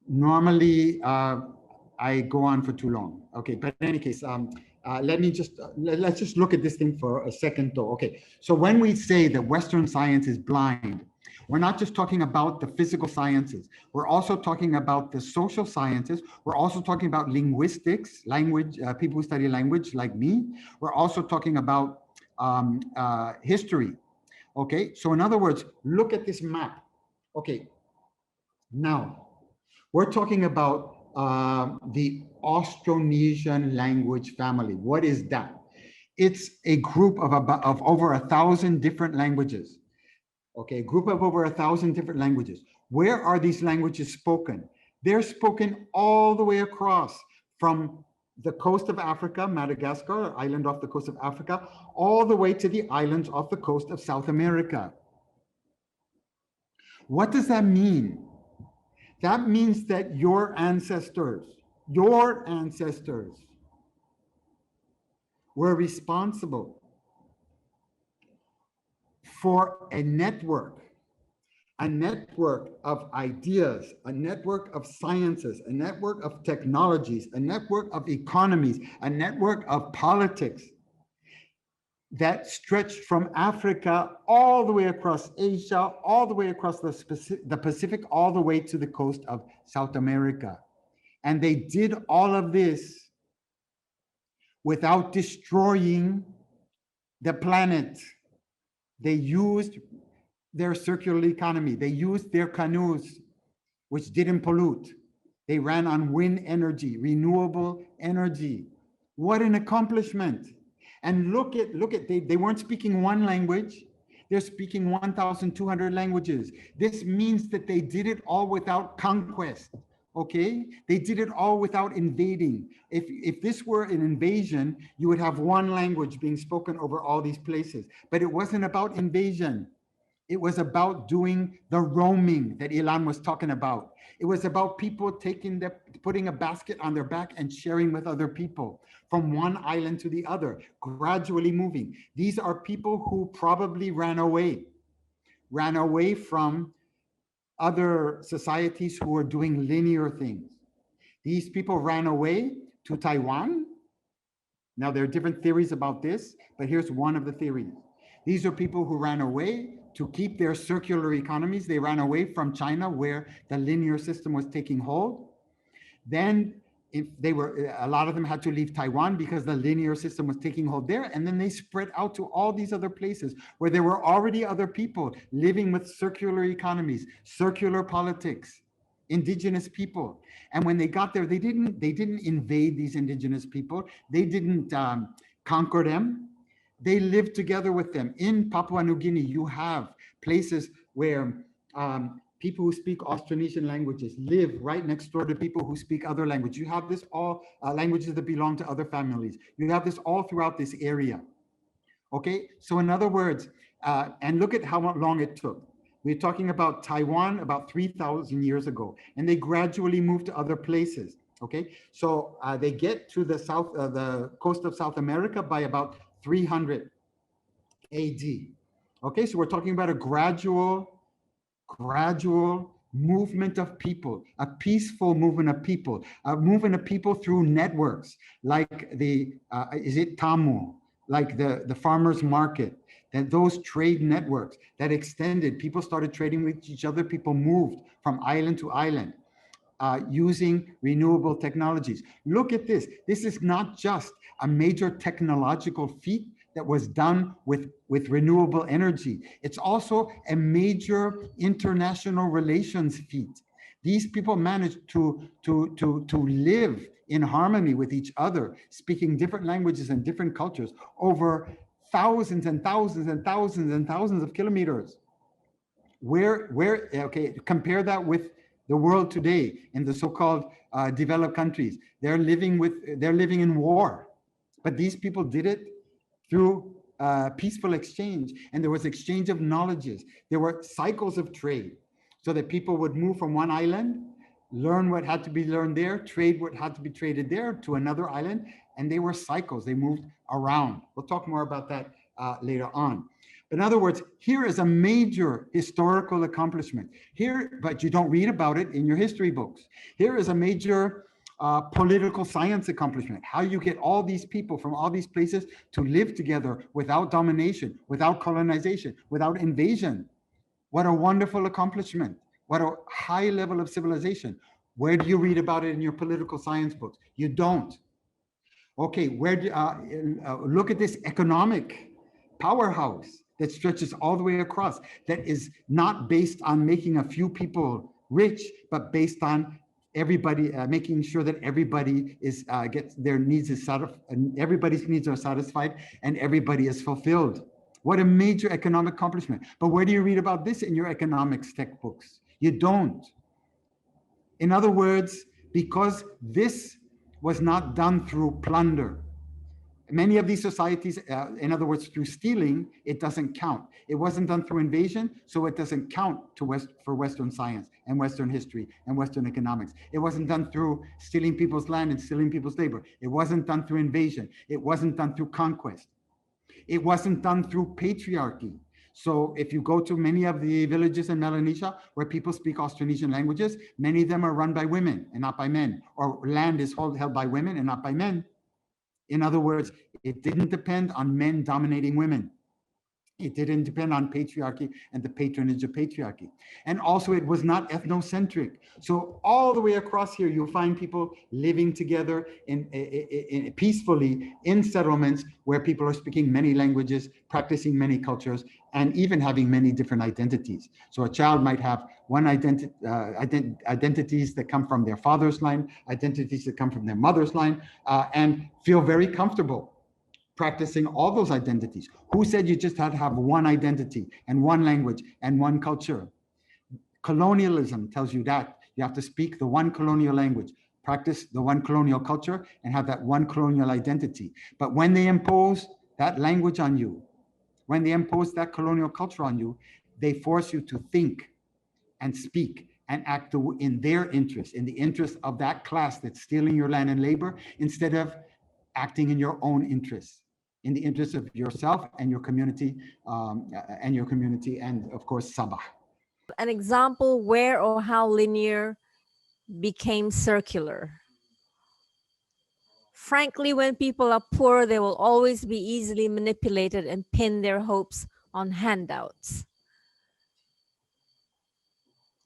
normally I go on for too long. Okay, but in any case, let's just look at this thing for a second though. Okay, so when we say that Western science is blind, we're not just talking about the physical sciences. We're also talking about the social sciences. We're also talking about linguistics, language, people who study language like me. We're also talking about history. Okay, so in other words, look at this map. Okay, now we're talking about the Austronesian language family. What is that? It's a group of over 1,000 different languages. Okay, a group of over 1,000 different languages. Where are these languages spoken? They're spoken all the way across from the coast of Africa, Madagascar, island off the coast of Africa, all the way to the islands off the coast of South America. What does that mean? That means that your ancestors were responsible for a network of ideas, a network of sciences, a network of technologies, a network of economies, a network of politics that stretched from Africa all the way across Asia, all the way across the Pacific, all the way to the coast of South America. And they did all of this without destroying the planet. They used their circular economy. They used their canoes, which didn't pollute. They ran on wind energy, renewable energy. What an accomplishment. And look at they weren't speaking one language. They're speaking 1,200 languages. This means that they did it all without conquest. Okay, they did it all without invading. If this were an invasion, you would have one language being spoken over all these places. But it wasn't about invasion. It was about doing the roaming that Ilan was talking about. It was about people putting a basket on their back and sharing with other people from one island to the other, gradually moving. These are people who probably ran away from other societies who were doing linear things. These people ran away to Taiwan. Now, there are different theories about this, but here's one of the theories. These are people who ran away to keep their circular economies. They ran away from China, where the linear system was taking hold. Then a lot of them had to leave Taiwan because the linear system was taking hold there. And then they spread out to all these other places where there were already other people living with circular economies, circular politics, indigenous people. And when they got there, they didn't invade these indigenous people. They didn't conquer them. They lived together with them. In Papua New Guinea, you have places where people who speak Austronesian languages live right next door to people who speak other languages. You have this all languages that belong to other families. You have this all throughout this area. Okay, so in other words, and look at how long it took. We're talking about Taiwan about 3,000 years ago, and they gradually moved to other places. Okay, so they get to the coast of South America by about 300 AD. Okay, so we're talking about a gradual movement of people, a peaceful movement of people, a movement of people through networks like Tamu, like the farmers market, and those trade networks that extended. People started trading with each other. People moved from island to island using renewable technologies. Look at this. This is not just a major technological feat that was done with renewable energy. It's also a major international relations feat. These people managed to live in harmony with each other, speaking different languages and different cultures over thousands and thousands and thousands and thousands of kilometers. Compare that with the world today in the so-called developed countries. They're living in war, but these people did it through peaceful exchange, and there was exchange of knowledges. There were cycles of trade, so that people would move from one island, learn what had to be learned there, trade what had to be traded there to another island, and they were cycles. They moved around. We'll talk more about that later on. But in other words, here is a major historical accomplishment. Here, but you don't read about it in your history books. Here is a major Political science accomplishment, how you get all these people from all these places to live together without domination, without colonization, without invasion. What a wonderful accomplishment. What a high level of civilization. Where do you read about it in your political science books? You don't. Okay, look at this economic powerhouse that stretches all the way across, that is not based on making a few people rich, but based on everybody, making sure that everybody gets their needs and everybody's needs are satisfied and everybody is fulfilled. What a major economic accomplishment. But where do you read about this in your economics textbooks? You don't. In other words, because this was not done through plunder. Many of these societies, in other words, through stealing, it doesn't count. It wasn't done through invasion, so it doesn't count for Western science and Western history and Western economics. It wasn't done through stealing people's land and stealing people's labor. It wasn't done through invasion. It wasn't done through conquest. It wasn't done through patriarchy. So if you go to many of the villages in Melanesia where people speak Austronesian languages, many of them are run by women and not by men, or land is held by women and not by men. In other words, it didn't depend on men dominating women. It didn't depend on patriarchy and the patronage of patriarchy. And also it was not ethnocentric. So all the way across here, you'll find people living together in peacefully in settlements where people are speaking many languages, practicing many cultures, and even having many different identities. So a child might have one identities that come from their father's line, identities that come from their mother's line, and feel very comfortable practicing all those identities. Who said you just had to have one identity and one language and one culture? Colonialism tells you that. You have to speak the one colonial language, practice the one colonial culture, and have that one colonial identity. But when they impose that language on you, when they impose that colonial culture on you, they force you to think and speak and act in their interest, in the interest of that class that's stealing your land and labor, instead of acting in your own interests, in the interest of yourself and your community, and of course, Sabah. An example where or how linear became circular. Frankly, when people are poor, they will always be easily manipulated and pin their hopes on handouts.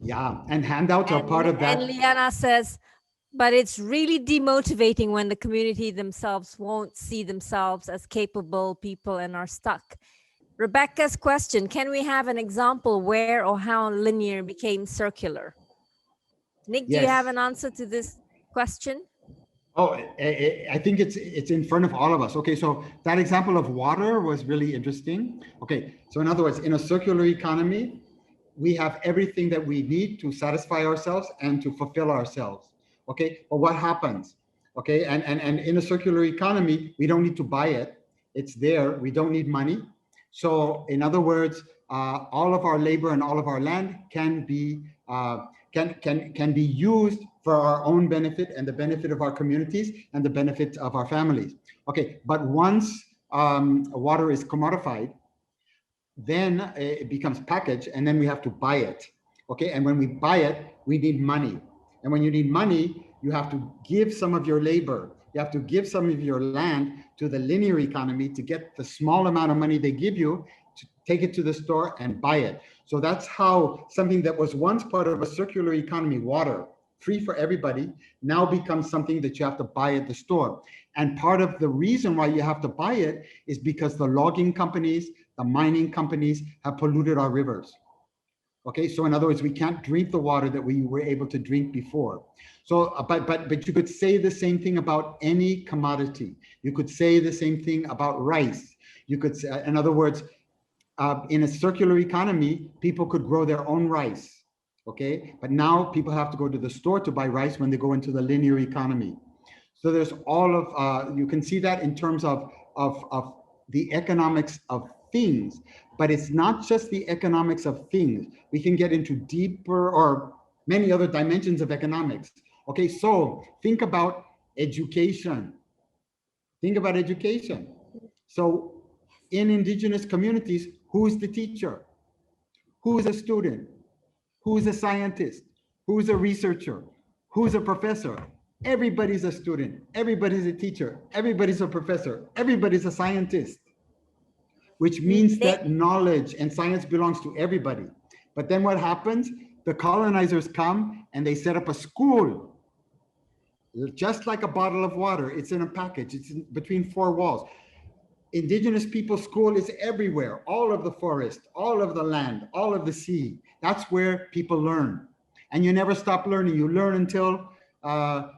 Yeah, and handouts are part of that. And Liana says, but it's really demotivating when the community themselves won't see themselves as capable people and are stuck. Rebecca's question, can we have an example where or how linear became circular? Nick, do you have an answer to this question? Oh, I think it's in front of all of us. Okay, so that example of water was really interesting. Okay, so in other words, in a circular economy, we have everything that we need to satisfy ourselves and to fulfill ourselves. Okay, but what happens? Okay, and in a circular economy, we don't need to buy it. It's there. We don't need money. So in other words, all of our labor and all of our land can be used for our own benefit and the benefit of our communities and the benefit of our families. Okay, but once water is commodified, then it becomes packaged and then we have to buy it. Okay, and when we buy it, we need money. And when you need money, you have to give some of your labor, you have to give some of your land to the linear economy to get the small amount of money they give you to take it to the store and buy it. So that's how something that was once part of a circular economy, water, free for everybody, now becomes something that you have to buy at the store. And part of the reason why you have to buy it is because the logging companies, the mining companies have polluted our rivers. Okay, so in other words, we can't drink the water that we were able to drink before. So, but you could say the same thing about any commodity. You could say the same thing about rice. You could say, in other words, in a circular economy, people could grow their own rice. Okay, but now people have to go to the store to buy rice when they go into the linear economy. So there's all of, you can see that in terms of the economics of things, but it's not just the economics of things. We can get into deeper or many other dimensions of economics. Okay, so think about education. Think about education. So in indigenous communities, who's the teacher? Who's a student? Who's a scientist? Who's a researcher? Who's a professor? Everybody's a student, everybody's a teacher, everybody's a professor, everybody's a scientist, which means that knowledge and science belongs to everybody. But then what happens? The colonizers come and they set up a school, just like a bottle of water. It's in a package, it's in between four walls. Indigenous people's school is everywhere, all of the forest, all of the land, all of the sea. That's where people learn. And you never stop learning. You learn until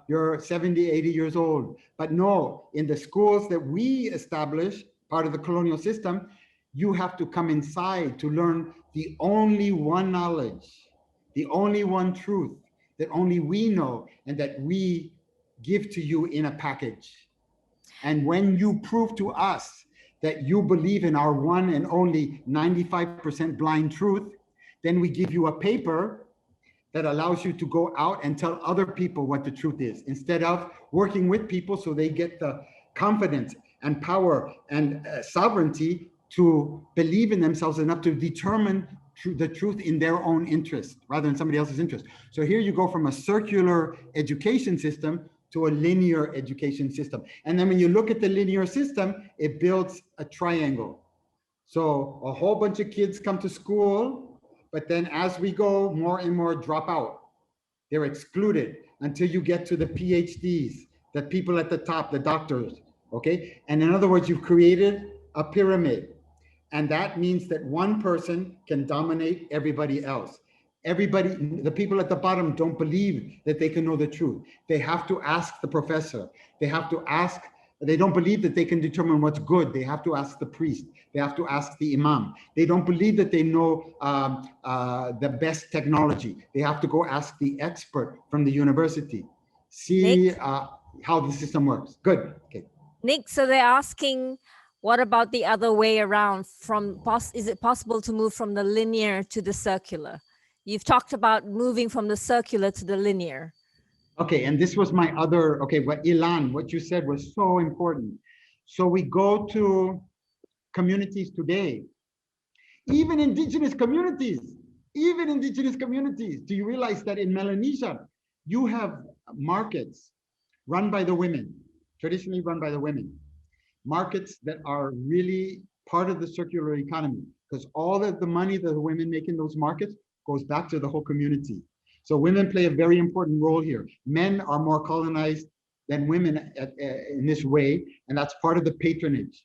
you're 70, 80 years old. But no, in the schools that we establish, part of the colonial system, you have to come inside to learn the only one knowledge, the only one truth that only we know and that we give to you in a package. And when you prove to us that you believe in our one and only 95% blind truth, then we give you a paper that allows you to go out and tell other people what the truth is, instead of working with people so they get the confidence and power and sovereignty to believe in themselves enough to determine the truth in their own interest rather than somebody else's interest. So here you go from a circular education system to a linear education system. And then when you look at the linear system, it builds a triangle. So a whole bunch of kids come to school, but then as we go, more and more drop out. They're excluded until you get to the PhDs, the people at the top, the doctors, okay? And in other words, you've created a pyramid. And that means that one person can dominate everybody else. Everybody, the people at the bottom don't believe that they can know the truth. They have to ask the professor. They have to ask, they don't believe that they can determine what's good. They have to ask the priest. They have to ask the imam. They don't believe that they know the best technology. They have to go ask the expert from the university. See how the system works. Good. Okay. Nick, so they're asking, what about the other way around? Is it possible to move from the linear to the circular? You've talked about moving from the circular to the linear. Okay, and this was my other, okay, what Ilan, what you said was so important. So we go to communities today, even indigenous communities, do you realize that in Melanesia, you have markets run by the women, traditionally run by the women, markets that are really part of the circular economy, because all of the money that the women make in those markets goes back to the whole community. So women play a very important role here. Men are more colonized than women in this way, and that's part of the patronage.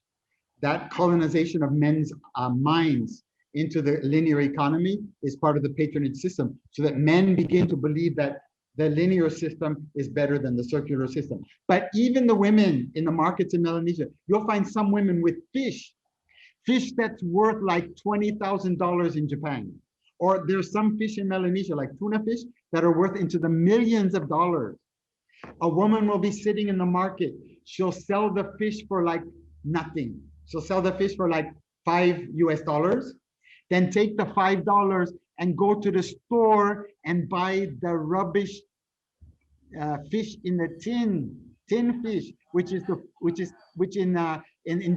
That colonization of men's minds into the linear economy is part of the patronage system, so that men begin to believe that the linear system is better than the circular system. But even the women in the markets in Melanesia, you'll find some women with fish that's worth like $20,000 in Japan. Or there's some fish in Melanesia, like tuna fish, that are worth into the millions of dollars. A woman will be sitting in the market. She'll sell the fish for like nothing. She'll sell the fish for like $5 US, then take the $5 and go to the store and buy the rubbish fish in the tin fish, which in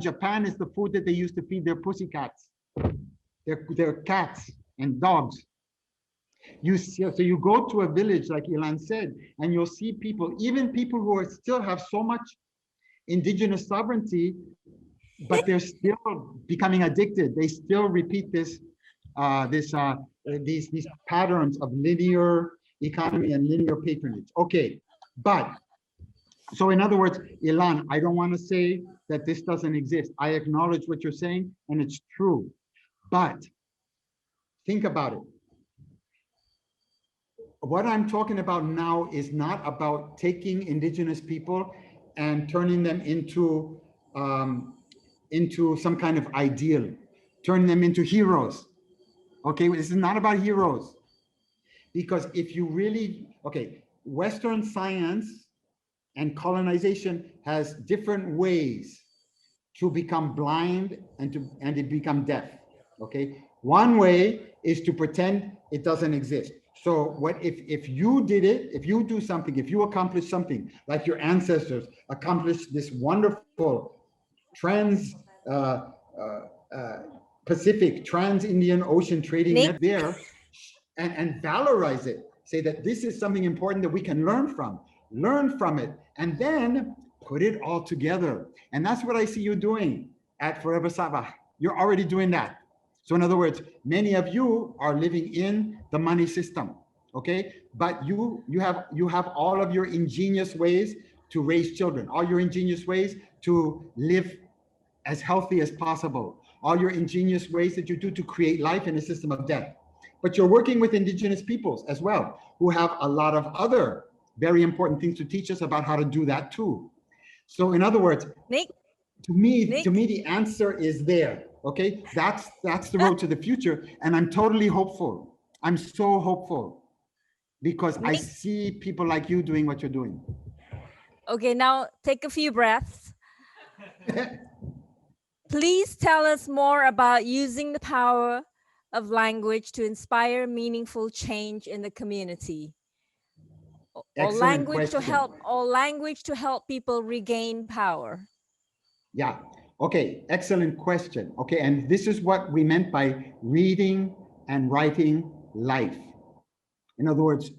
Japan is the food that they used to feed their pussycats, their cats and dogs. You see, so you go to a village like Ilan said, and you'll see people, even people who are still have so much indigenous sovereignty, but they're still becoming addicted. They still repeat these patterns of linear economy and linear patronage. Okay, but so in other words, Ilan, I don't want to say that this doesn't exist. I acknowledge what you're saying, and it's true. But think about it. What I'm talking about now is not about taking indigenous people and turning them into some kind of ideal, turning them into heroes. Okay, this is not about heroes. Because if you really, okay, Western science and colonization has different ways to become blind and to become deaf, okay? One way is to pretend it doesn't exist. So what if you did it, if you do something, if you accomplish something, like your ancestors accomplished this wonderful Pacific, trans-Indian Ocean trading net there, and valorize it, say that this is something important that we can learn from. learn from it, and then put it all together. And that's what I see you doing at Forever Sabah. You're already doing that. So in other words, many of you are living in the money system, okay? But you have all of your ingenious ways to raise children, all your ingenious ways to live as healthy as possible, all your ingenious ways that you do to create life in a system of death. But you're working with indigenous peoples as well, who have a lot of other very important things to teach us about how to do that too. So in other words, Nick, to me, the answer is there. Okay, that's the road to the future, and I'm totally hopeful. I'm so hopeful because I Nick? see people like you doing what you're doing. Okay, now take a few breaths. Please tell us more about using the power of language to inspire meaningful change in the community. Or language to help people regain power. Yeah. Okay. Excellent question. Okay. And this is what we meant by reading and writing life. In other words,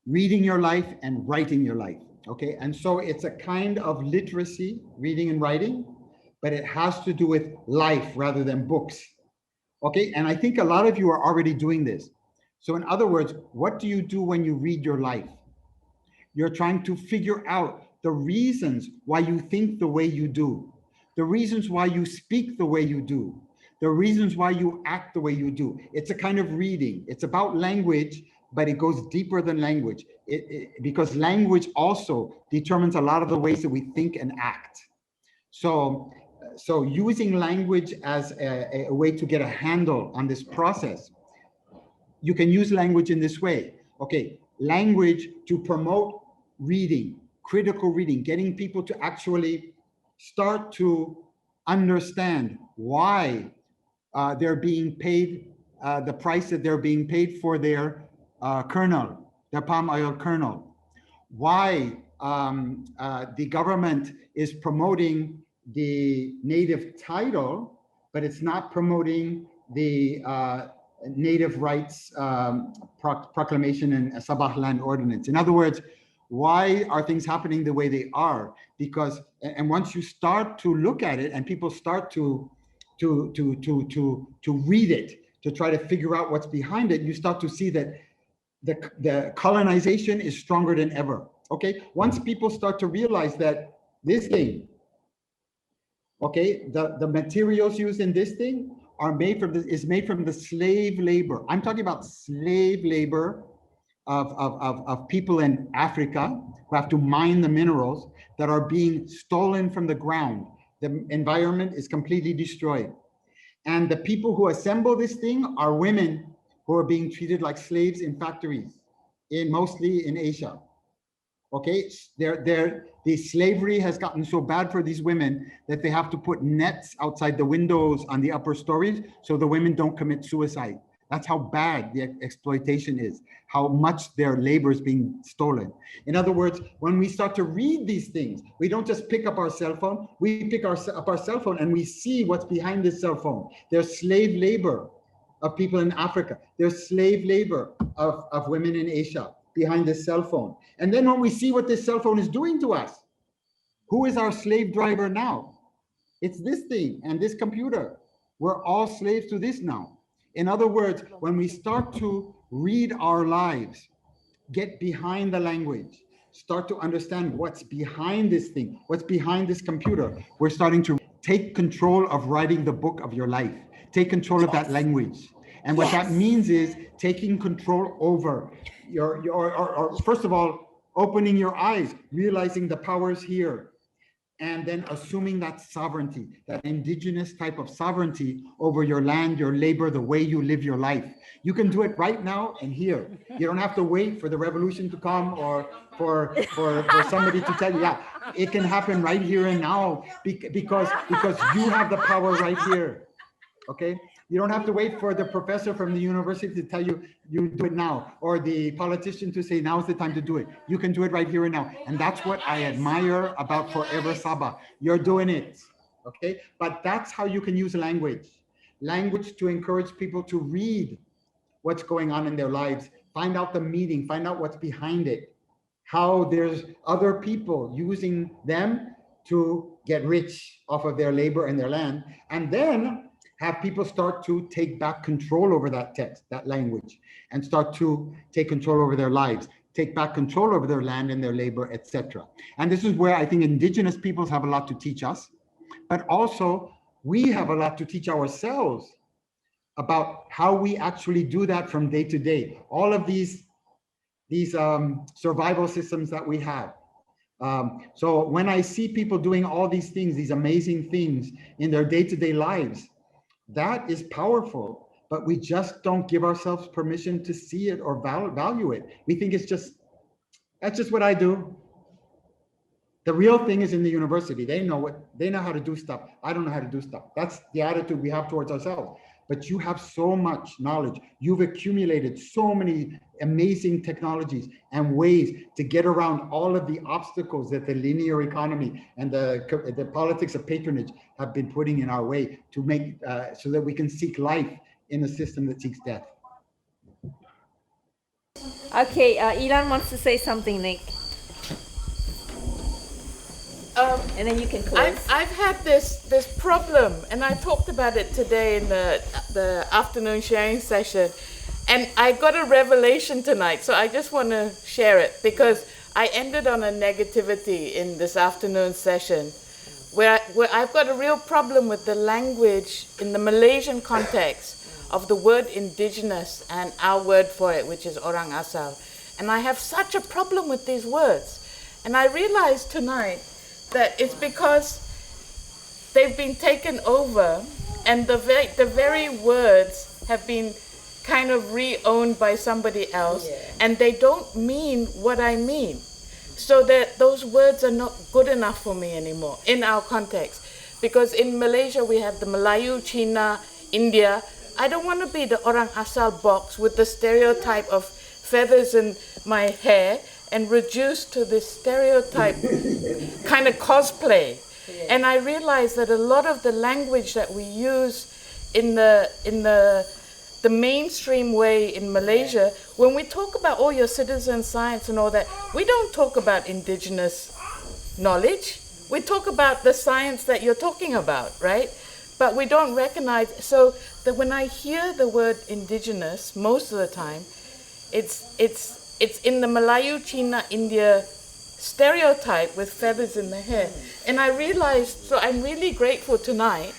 reading your life and writing your life. Okay. And so it's a kind of literacy, reading and writing, but it has to do with life rather than books. Okay. And I think a lot of you are already doing this. So in other words, what do you do when you read your life? You're trying to figure out the reasons why you think the way you do, the reasons why you speak the way you do, the reasons why you act the way you do. It's a kind of reading. It's about language, but it goes deeper than language because language also determines a lot of the ways that we think and act. So using language as a way to get a handle on this process, you can use language in this way. Okay, language to promote reading, critical reading, getting people to actually start to understand why they're being paid the price that they're being paid for their kernel, their palm oil kernel, why the government is promoting the native title, but it's not promoting the native rights proclamation and Sabah land ordinance. In other words, why are things happening the way they are? Because, and once you start to look at it and people start to read it, to try to figure out what's behind it, you start to see that the colonization is stronger than ever. Okay, once people start to realize that this thing, okay, the materials used in this thing are made from is made from the slave labor. I'm talking about slave labor of people in Africa who have to mine the minerals that are being stolen from the ground. The environment is completely destroyed. And the people who assemble this thing are women who are being treated like slaves in factories, mostly in Asia. Okay, the slavery has gotten so bad for these women that they have to put nets outside the windows on the upper stories so the women don't commit suicide. That's how bad the exploitation is, how much their labor is being stolen. In other words, when we start to read these things, we don't just pick up our cell phone, we pick up our cell phone and we see what's behind this cell phone. There's slave labor of people in Africa. There's slave labor of women in Asia behind this cell phone. And then when we see what this cell phone is doing to us, who is our slave driver now? It's this thing and this computer. We're all slaves to this now. In other words, when we start to read our lives, get behind the language, start to understand what's behind this thing, what's behind this computer, we're starting to take control of writing the book of your life, take control of that language. And what that means is taking control over or first of all, opening your eyes, realizing the power is here, and then assuming that sovereignty, that indigenous type of sovereignty over your land, your labor, the way you live your life. You can do it right now and here. You don't have to wait for the revolution to come or for somebody to tell you, yeah, it can happen right here and now because you have the power right here, okay? You don't have to wait for the professor from the university to tell you, you do it now, or the politician to say, now's the time to do it. You can do it right here and now. And that's what I admire about Forever Sabah. You're doing it, okay? But that's how you can use language. Language to encourage people to read what's going on in their lives, find out the meaning, find out what's behind it. how there's other people using them to get rich off of their labor and their land, and then have people start to take back control over that text, that language, and start to take control over their lives, take back control over their land and their labor, etc. And this is where I think indigenous peoples have a lot to teach us, but also we have a lot to teach ourselves about how we actually do that from day to day. All of these survival systems that we have. So when I see people doing all these things, these amazing things in their day-to-day lives, that is powerful, but we just don't give ourselves permission to see it or value it. We think that's just what I do. The real thing is in the university. They know how to do stuff. I don't know how to do stuff. That's the attitude we have towards ourselves. But you have so much knowledge. You've accumulated so many amazing technologies and ways to get around all of the obstacles that the linear economy and the politics of patronage have been putting in our way to make so that we can seek life in a system that seeks death. Okay, Ilan wants to say something, Nick. And then you can close. I've had this problem, and I talked about it today in the afternoon sharing session, and I got a revelation tonight, so I just want to share it, because I ended on a negativity in this afternoon session where I've got a real problem with the language in the Malaysian context of the word indigenous and our word for it, which is orang asal. And I have such a problem with these words. And I realized tonight that it's because they've been taken over, and the very words have been kind of re-owned by somebody else, and they don't mean what I mean. So that those words are not good enough for me anymore in our context. Because in Malaysia we have the Melayu, China, India. I don't want to be the orang asal box with the stereotype of feathers in my hair and reduced to this stereotype kind of cosplay. And I realized that a lot of the language that we use in the mainstream way in Malaysia, when we talk about all your citizen science and all that, we don't talk about indigenous knowledge. We talk about the science that you're talking about, right? But we don't recognize, so that when I hear the word indigenous, most of the time, it's in the Melayu, China, India stereotype with feathers in the hair. And I realized, so I'm really grateful tonight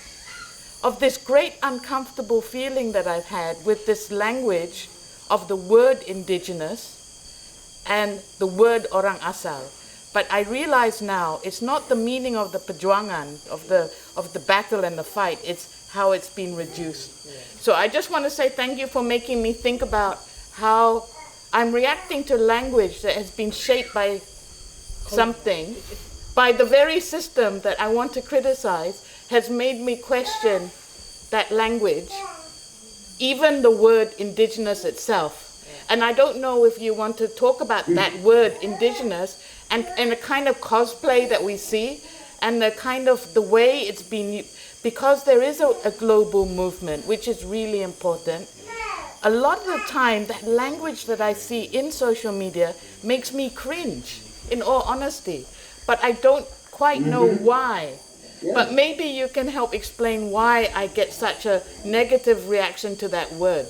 of this great uncomfortable feeling that I've had with this language of the word indigenous and the word orang asal. But I realize now it's not the meaning of the perjuangan, of the battle and the fight, it's how it's been reduced. So I just want to say thank you for making me think about how I'm reacting to language that has been shaped by something, by the very system that I want to criticize, has made me question that language, even the word indigenous itself. And I don't know if you want to talk about that word indigenous and a kind of cosplay that we see and the kind of the way it's been, because there is a global movement, which is really important. A lot of the time, that language that I see in social media makes me cringe, in all honesty. But I don't quite know why. But maybe you can help explain why I get such a negative reaction to that word.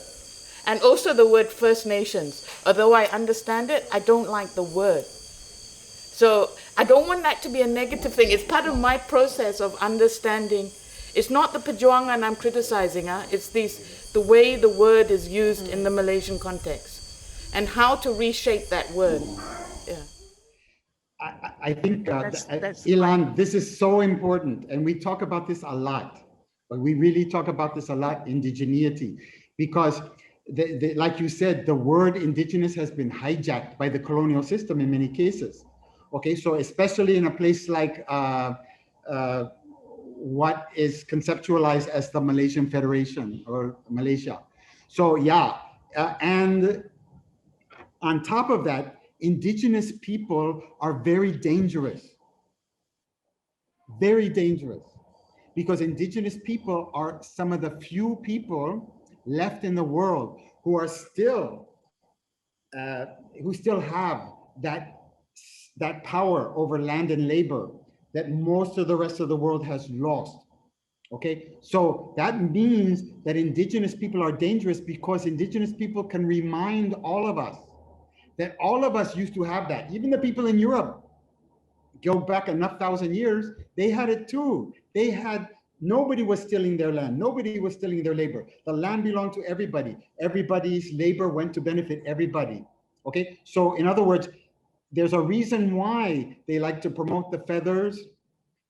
And also the word First Nations. Although I understand it, I don't like the word. So I don't want that to be a negative thing. It's part of my process of understanding. It's not the perjuangan I'm criticizing, it's the way the word is used in the Malaysian context and how to reshape that word. Yeah. I think, Ilan, this is so important, and we talk about this a lot, but we really talk about this a lot, indigeneity, because like you said, the word indigenous has been hijacked by the colonial system in many cases. Okay, so especially in a place like what is conceptualized as the Malaysian Federation or Malaysia. So yeah, and on top of that, indigenous people are very dangerous, because indigenous people are some of the few people left in the world who are still, who still have that that power over land and labor that most of the rest of the world has lost. Okay, so that means that indigenous people are dangerous because indigenous people can remind all of us that all of us used to have that. Even the people in Europe, go back enough thousand years, they had it too. They had, nobody was stealing their land. Nobody was stealing their labor. The land belonged to everybody. Everybody's labor went to benefit everybody. Okay, so in other words, there's a reason why they like to promote the feathers.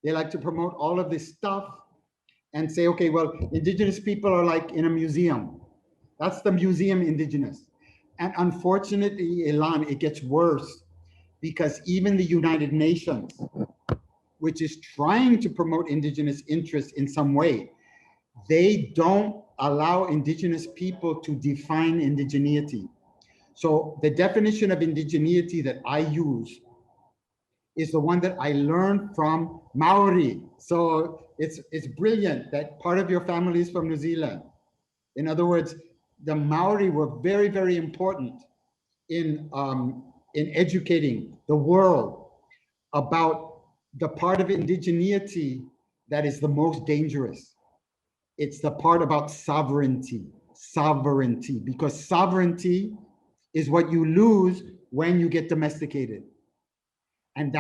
They like to promote all of this stuff and say, okay, well, indigenous people are like in a museum. That's the museum indigenous. And unfortunately, Ilan, it gets worse because even the United Nations, which is trying to promote indigenous interests in some way, they don't allow indigenous people to define indigeneity. So the definition of indigeneity that I use is the one that I learned from Maori. So it's brilliant that part of your family is from New Zealand. In other words, the Maori were very, very important in educating the world about the part of indigeneity that is the most dangerous. It's the part about sovereignty, because sovereignty is what you lose when you get domesticated. And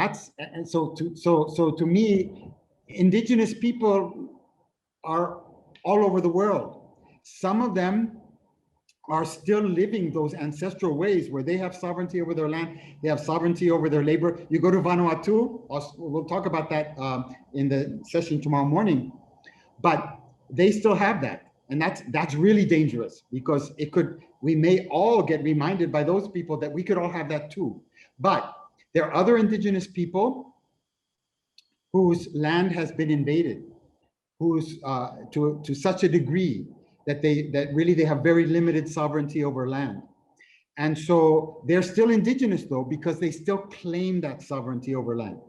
so to me, indigenous people are all over the world. Some of them are still living those ancestral ways where they have sovereignty over their land, they have sovereignty over their labor. You go to Vanuatu, we'll talk about that in the session tomorrow morning, but they still have that. And that's really dangerous because we may all get reminded by those people that we could all have that too. But there are other indigenous people whose land has been invaded, who's to such a degree that they have very limited sovereignty over land. And so they're still indigenous though, because they still claim that sovereignty over land.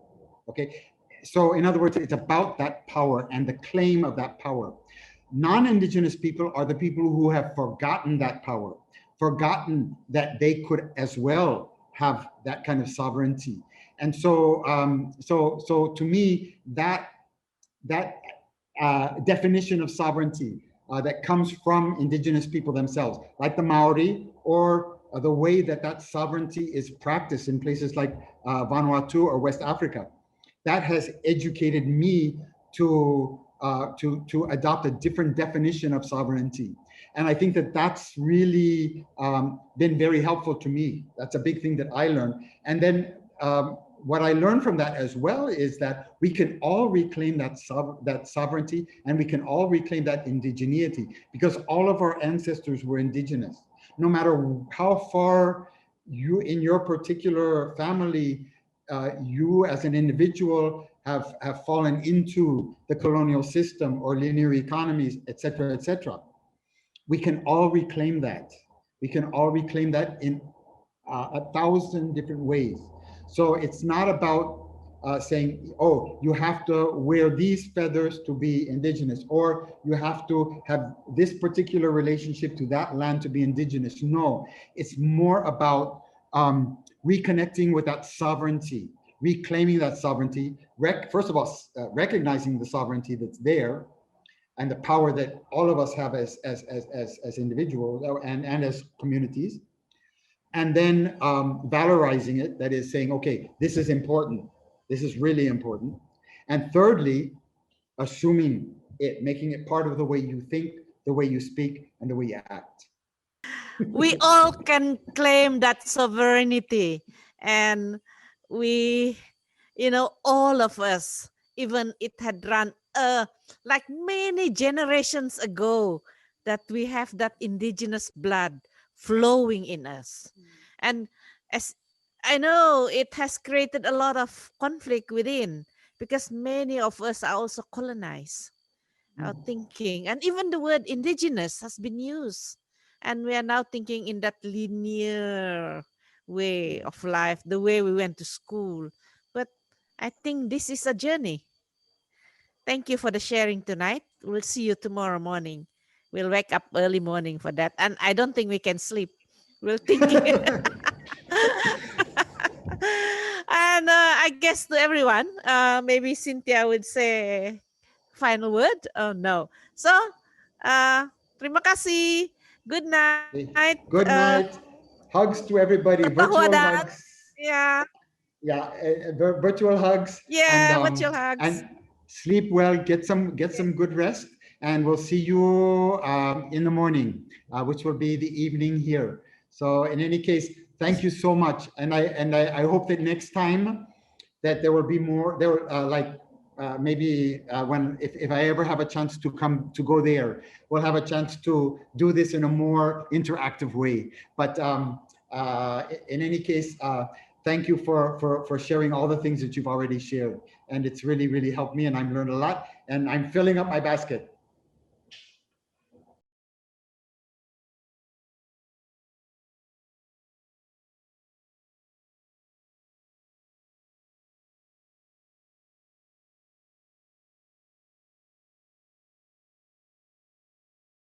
Okay, so in other words, it's about that power and the claim of that power. Non-indigenous people are the people who have forgotten that power, forgotten that they could as well have that kind of sovereignty. And so so to me, that definition of sovereignty that comes from indigenous people themselves, like the Maori, or the way that sovereignty is practiced in places like Vanuatu or West Africa, that has educated me to adopt a different definition of sovereignty. And I think that's really been very helpful to me. That's a big thing that I learned. And then what I learned from that as well is that we can all reclaim that sovereignty, and we can all reclaim that indigeneity, because all of our ancestors were indigenous. No matter how far you in your particular family, you as an individual have fallen into the colonial system or linear economies, et cetera, we can all reclaim that. We can all reclaim that in 1,000 different ways. So it's not about saying, oh, you have to wear these feathers to be indigenous, or you have to have this particular relationship to that land to be indigenous. No, it's more about reconnecting with that sovereignty, reclaiming that sovereignty, first of all, recognizing the sovereignty that's there and the power that all of us have as individuals and as communities. And then valorizing it, that is saying, okay, this is important. This is really important. And thirdly, assuming it, making it part of the way you think, the way you speak, and the way you act. We all can claim that sovereignty. And we, all of us, even it had run like many generations ago, that we have that indigenous blood flowing in us. And as I know, it has created a lot of conflict within, because many of us are also colonized. Our thinking, and even the word indigenous has been used, and we are now thinking in that linear way of life, the way we went to school. But I think this is a journey. Thank you for the sharing tonight. We'll see you tomorrow morning. We'll wake up early morning for that. And I don't think we can sleep. We'll think. And And I guess to everyone, maybe Cynthia would say final word. Oh no. So, terima kasih. Good night. Good night. Hugs to everybody. Virtual Perpetuates. hugs. Yeah. Yeah, virtual hugs. Yeah, virtual hugs. And sleep well. Get some good rest. And we'll see you in the morning, which will be the evening here. So in any case, thank you so much. And I hope that next time that there will be more. There maybe when if I ever have a chance to go there, we'll have a chance to do this in a more interactive way. But in any case, thank you for sharing all the things that you've already shared, and it's really helped me, and I've learned a lot, and I'm filling up my basket.